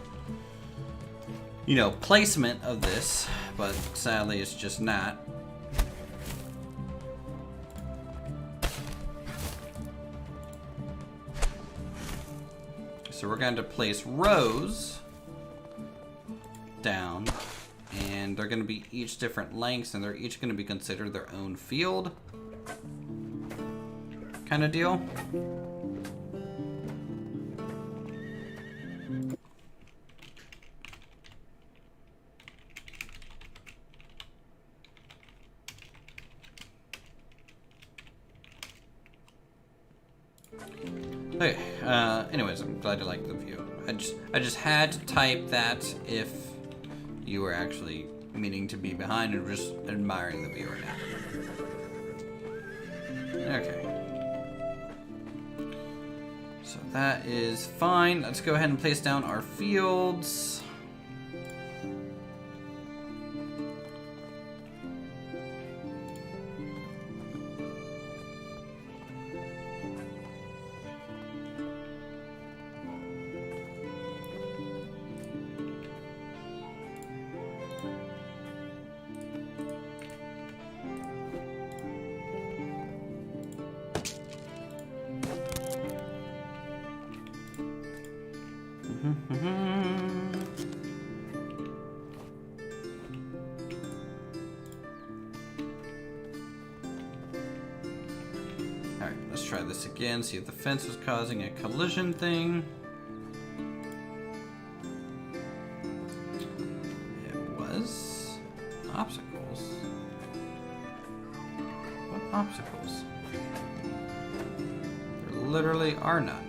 you know, placement of this, but sadly it's just not. So we're going to place rows down, and they're going to be each different lengths, and they're each going to be considered their own field kind of deal. Okay, anyways, I'm glad you liked the view. I just had to type that if you were actually meaning to be behind and just admiring the view right now. Okay. So that is fine. Let's go ahead and place down our fields. Alright, let's try this again, see if the fence was causing a collision thing. It was. Obstacles? What obstacles? There literally are none.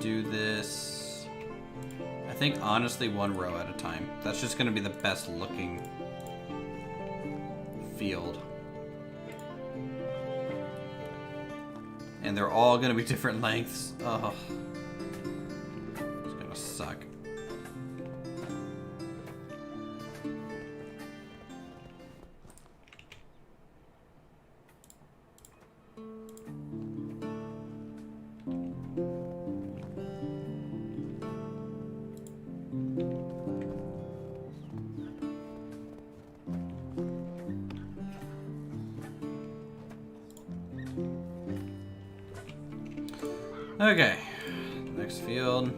Do this, I think, honestly, one row at a time. That's just going to be the best looking field. And they're all going to be different lengths. Oh, it's going to suck. Okay, next field.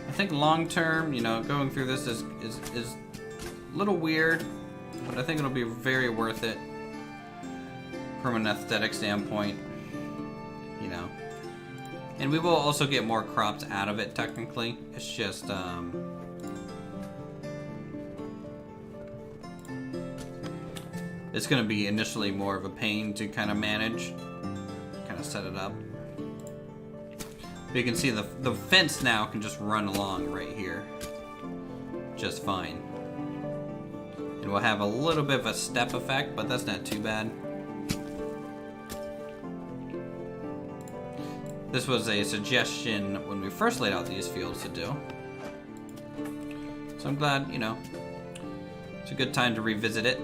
I think long term, you know, going through this is a little weird, but I think it'll be very worth it from an aesthetic standpoint, you know. And we will also get more crops out of it, technically. It's just, it's going to be initially more of a pain to kind of manage, kind of set it up. But you can see the fence now can just run along right here just fine. It will have a little bit of a step effect, but that's not too bad. This was a suggestion when we first laid out these fields to do. So I'm glad, you know, it's a good time to revisit it.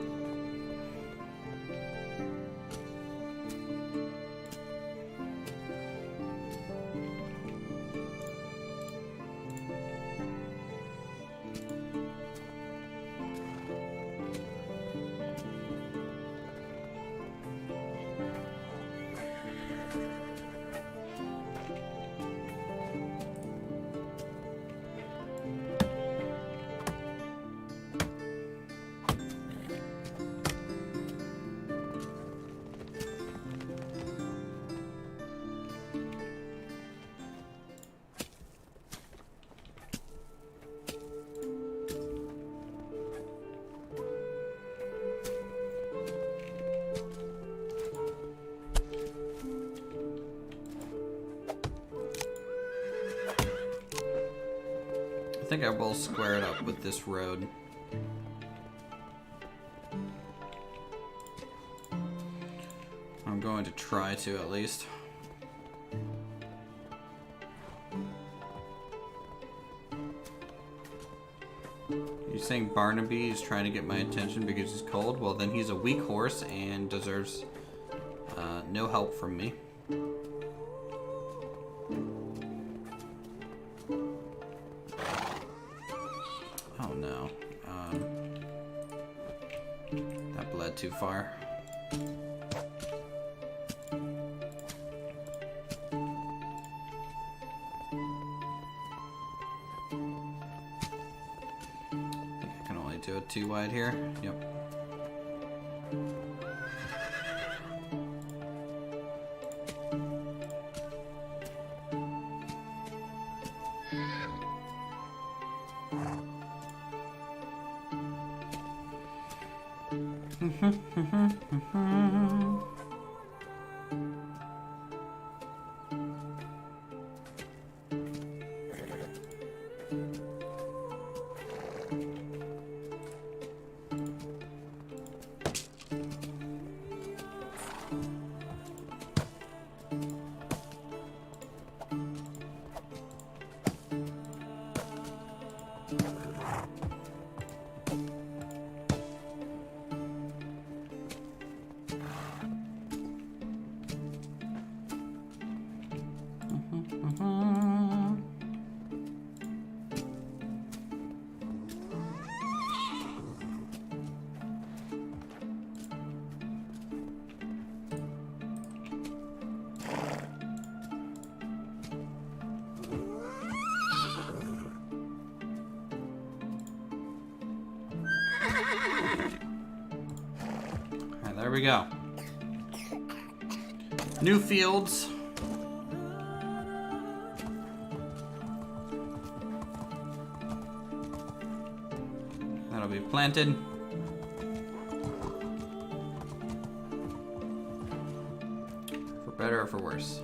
I think I will square it up with this road. I'm going to try to, at least. You're saying Barnaby is trying to get my attention because he's cold? Well, then he's a weak horse and deserves no help from me. Oh no. That bled too far. I can only do it 2 wide here. Yep. Alright, there we go. New fields. That'll be planted. For better or for worse.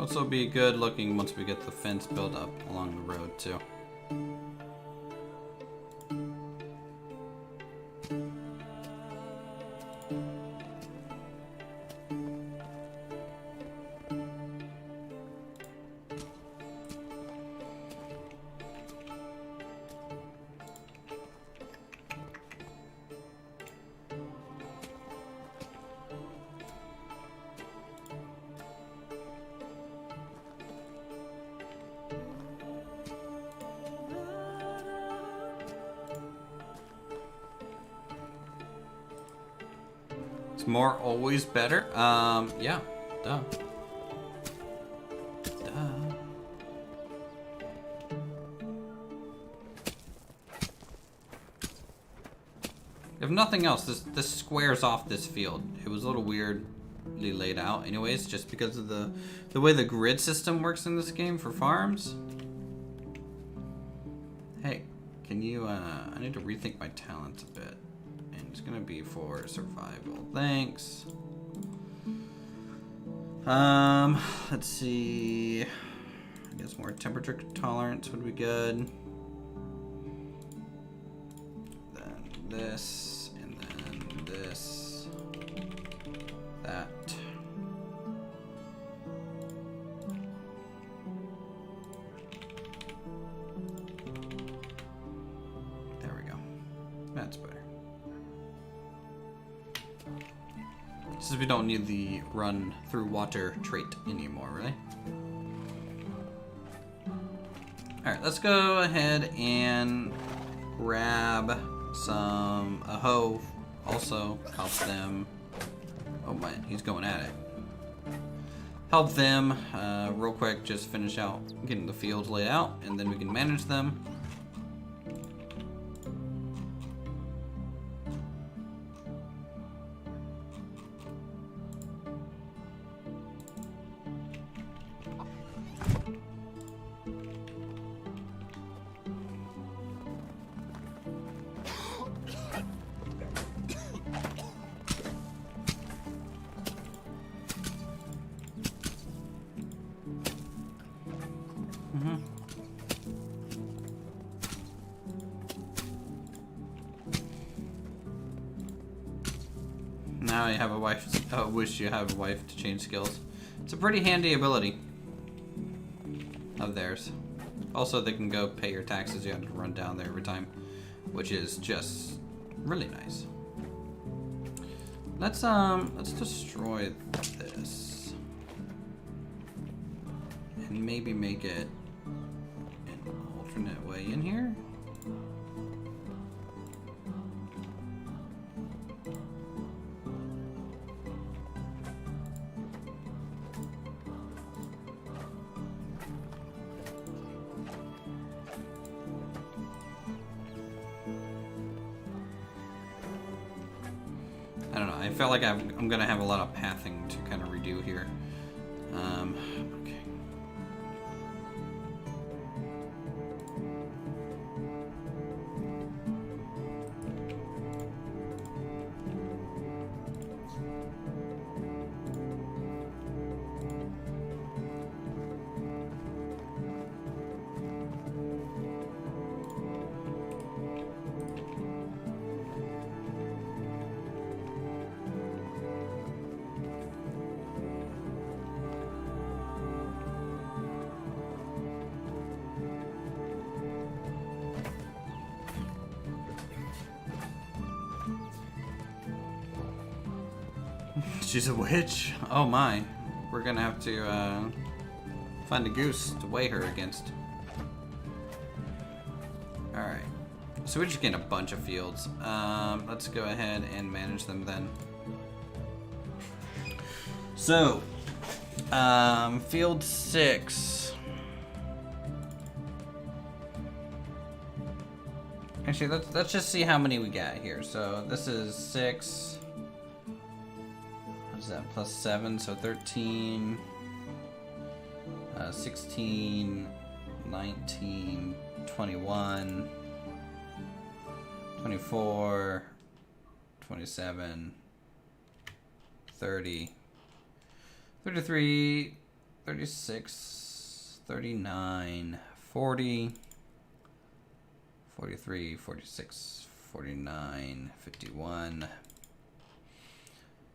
This will be good looking once we get the fence built up along the road too. Is more always better? Yeah, duh. If nothing else, this squares off this field. It was a little weirdly laid out anyways, just because of the way the grid system works in this game for farms. Hey, can you, I need to rethink my talents a bit. And it's gonna be for survival. Thanks. Let's see. I guess more temperature tolerance would be good. Then this, and then this, that. There we go. That's better. Since we don't need the run through water trait anymore, really. Alright, let's go ahead and grab a hoe. Also help them. Oh man, he's going at it. Help them real quick, just finish out getting the fields laid out, and then we can manage them. Now you have a wife. Wish you have a wife to change skills. It's a pretty handy ability of theirs. Also, they can go pay your taxes. You have to run down there every time, which is just really nice. Let's destroy this and maybe make it an alternate way in here. I don't know. I felt like I'm gonna have a lot of pathing to kind of redo here. Okay. She's a witch? Oh my. We're gonna have to find a goose to weigh her against. Alright. So we're just getting a bunch of fields. Let's go ahead and manage them then. So, field 6. Actually, let's just see how many we got here. So this is 6. What is that? Plus 7, so 13, 16, 19, 21, 24, 27, 30, 33, 36, 39, 40, 43, 46, 49, 51,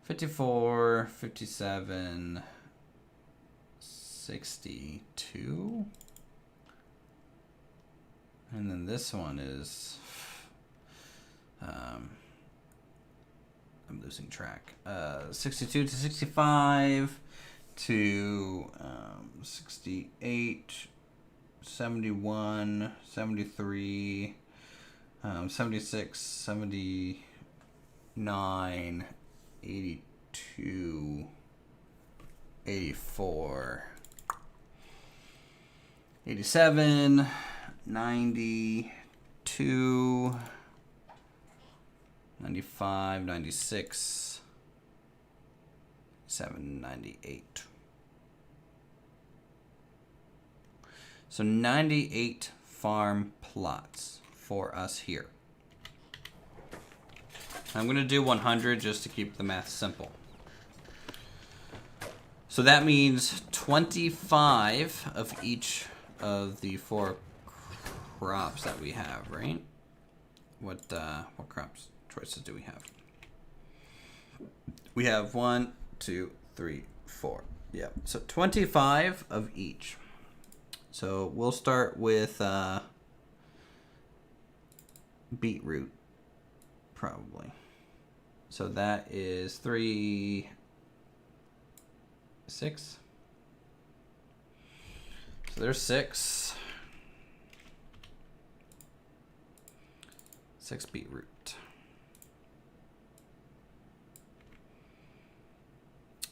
54, 57, 62. And then this one is, I'm losing track. 62 to 65 to 68, 71, 73, 76, 79, 82, 84, 87, 92, 95, 96, 98. So 98 farm plots for us here. I'm going to do 100 just to keep the math simple. So that means 25 of each of the 4 crops that we have, right? What crops choices do we have? We have 1, 2, 3, 4. Yeah, so 25 of each. So we'll start with beetroot, probably. So that is 3, 6. So there's 6. 6 beetroot.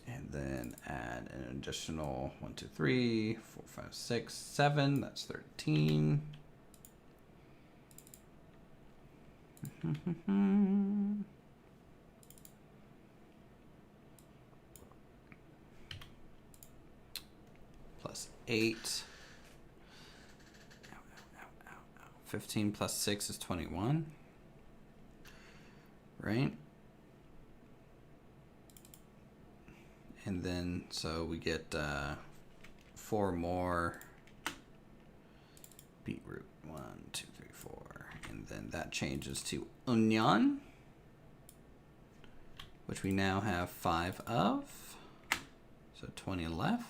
And then add an additional 1, 2, 3, 4, 5, 6, 7. That's 13. Plus 8. 15 plus 6 is 21. Right? And then, so we get 4 more beetroot. 1, 2, 3, 4. And then that changes to onion, which we now have 5 of. So 20 left.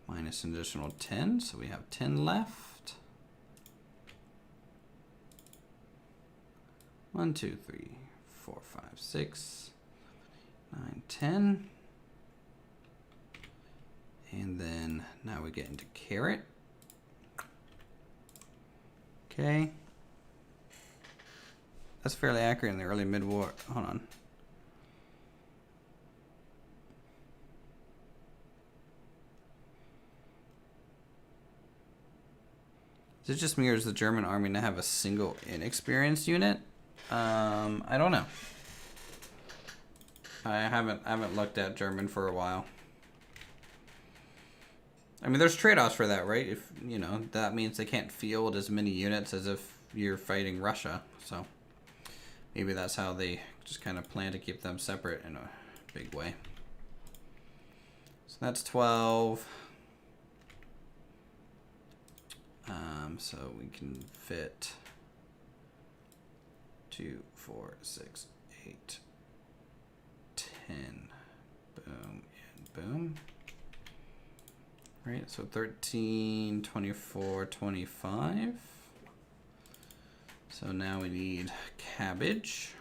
Minus an additional 10, so we have 10 left. 1, 2, 3, 4, 5, 6, 9, 10. And then now we get into carrot. Okay. That's fairly accurate in the early mid-war. Hold on. Is it just me, or is the German army now have a single inexperienced unit? I don't know. I haven't looked at German for a while. I mean, there's trade-offs for that, right? If, you know, that means they can't field as many units as if you're fighting Russia. So maybe that's how they just kind of plan to keep them separate in a big way. So that's 12. So we can fit 2, 4, 6, 8, 10. Boom and boom. Right, so 13, 24, 25. So now we need cabbage.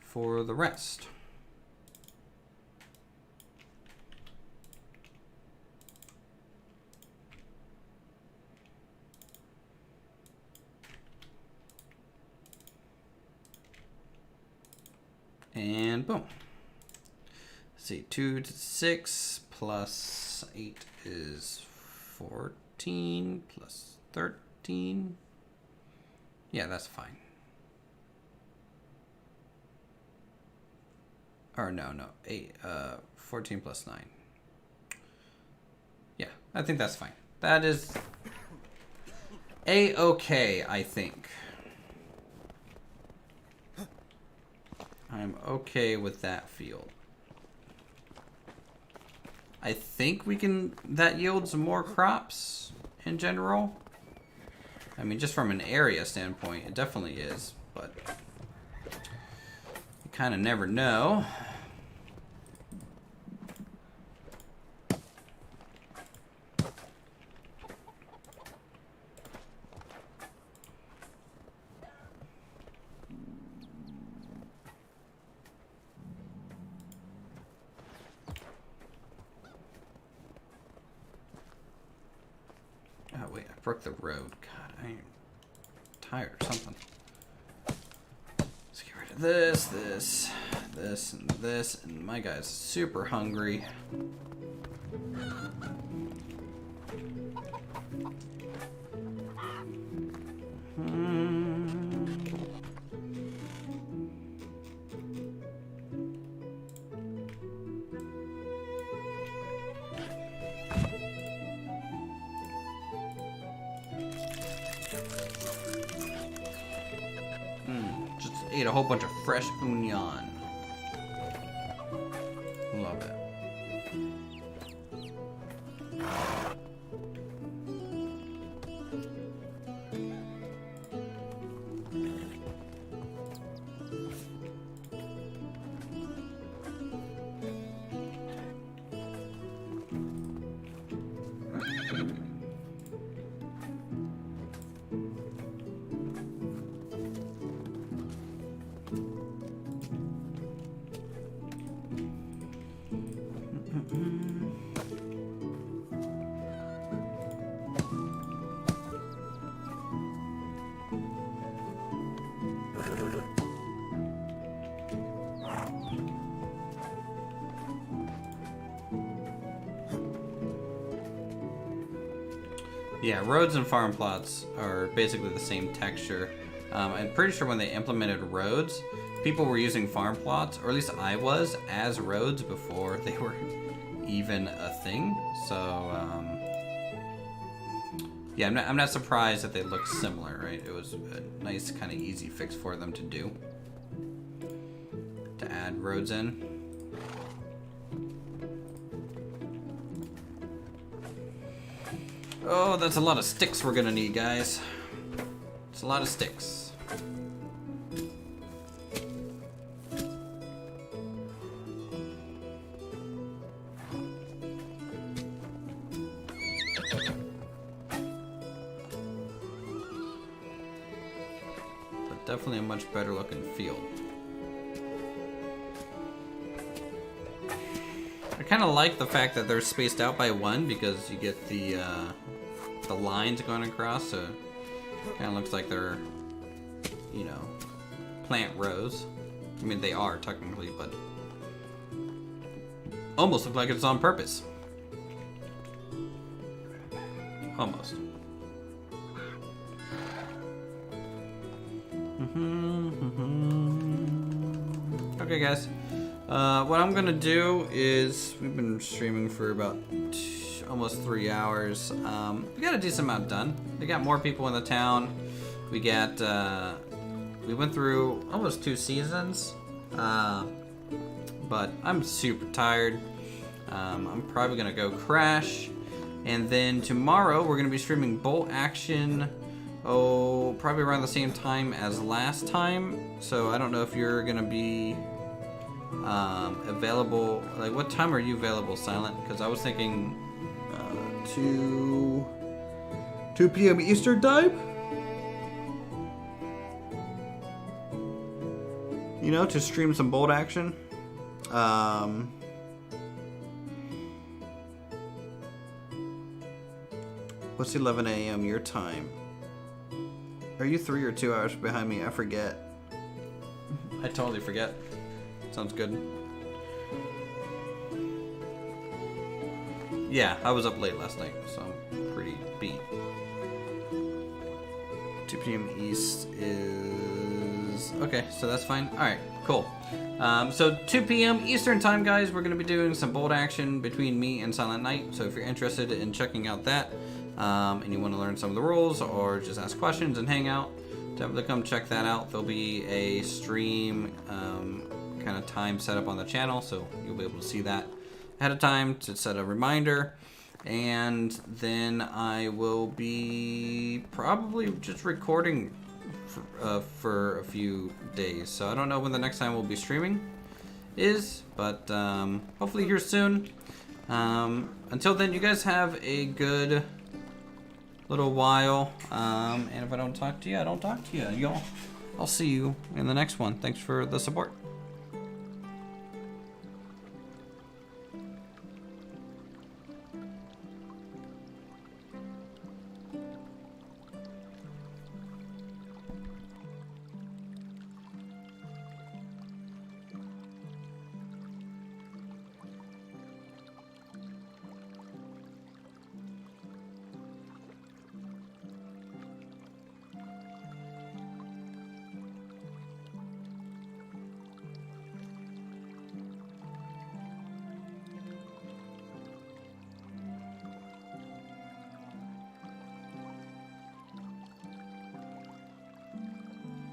For the rest. And boom. Let's see, 2 to 6 plus 8 is 14 plus 13. Yeah, that's fine. Or no, 8, 14 plus 9. Yeah, I think that's fine. That is A-okay, I think. I'm okay with that field. I think we can, that yields more crops in general. I mean, just from an area standpoint, it definitely is, but you kind of never know. Oh wait, I broke the road. God, I am tired or something. Let's get rid of this, and this, and my guy's super hungry. Just ate a whole bunch of fresh onion. love it. Yeah, roads and farm plots are basically the same texture. I'm pretty sure when they implemented roads, people were using farm plots, or at least I was, as roads before they were even a thing. So, yeah, I'm not surprised that they look similar, right? It was a nice kind of easy fix for them to do, to add roads in. Oh, that's a lot of sticks we're gonna need, guys. It's a lot of sticks. But definitely a much better looking field. I kind of like the fact that they're spaced out by one, because you get the lines going across, so it kind of looks like they're, you know, plant rows. I mean, they are technically, but almost look like it's on purpose. Almost. Okay, guys. What I'm gonna do is, we've been streaming for about almost 3 hours. We got a decent amount done. We got more people in the town. We got, we went through almost 2 seasons. But I'm super tired. I'm probably gonna go crash. And then tomorrow we're gonna be streaming Bolt Action. Oh, probably around the same time as last time. So I don't know if you're gonna be available. Like, what time are you available, Silent? Because I was thinking 2 p.m. Eastern time. You know, to stream some Bolt Action. What's 11 a.m. your time? Are you 3 or 2 hours behind me? I forget. I totally forget. Sounds good. Yeah, I was up late last night, so I'm pretty beat. 2 p.m. East is... Okay, so that's fine. Alright, cool. So 2 p.m. Eastern time, guys, we're going to be doing some Bolt Action between me and Silent Night. So if you're interested in checking out that, and you want to learn some of the rules or just ask questions and hang out, definitely come check that out. There'll be a stream kind of time set up on the channel, so you'll be able to see that ahead of time to set a reminder. And then I will be probably just recording for a few days. So I don't know when the next time we'll be streaming is, but hopefully here soon. Until then, you guys have a good little while. And if I don't talk to you, I don't talk to you. Y'all, I'll see you in the next one. Thanks for the support.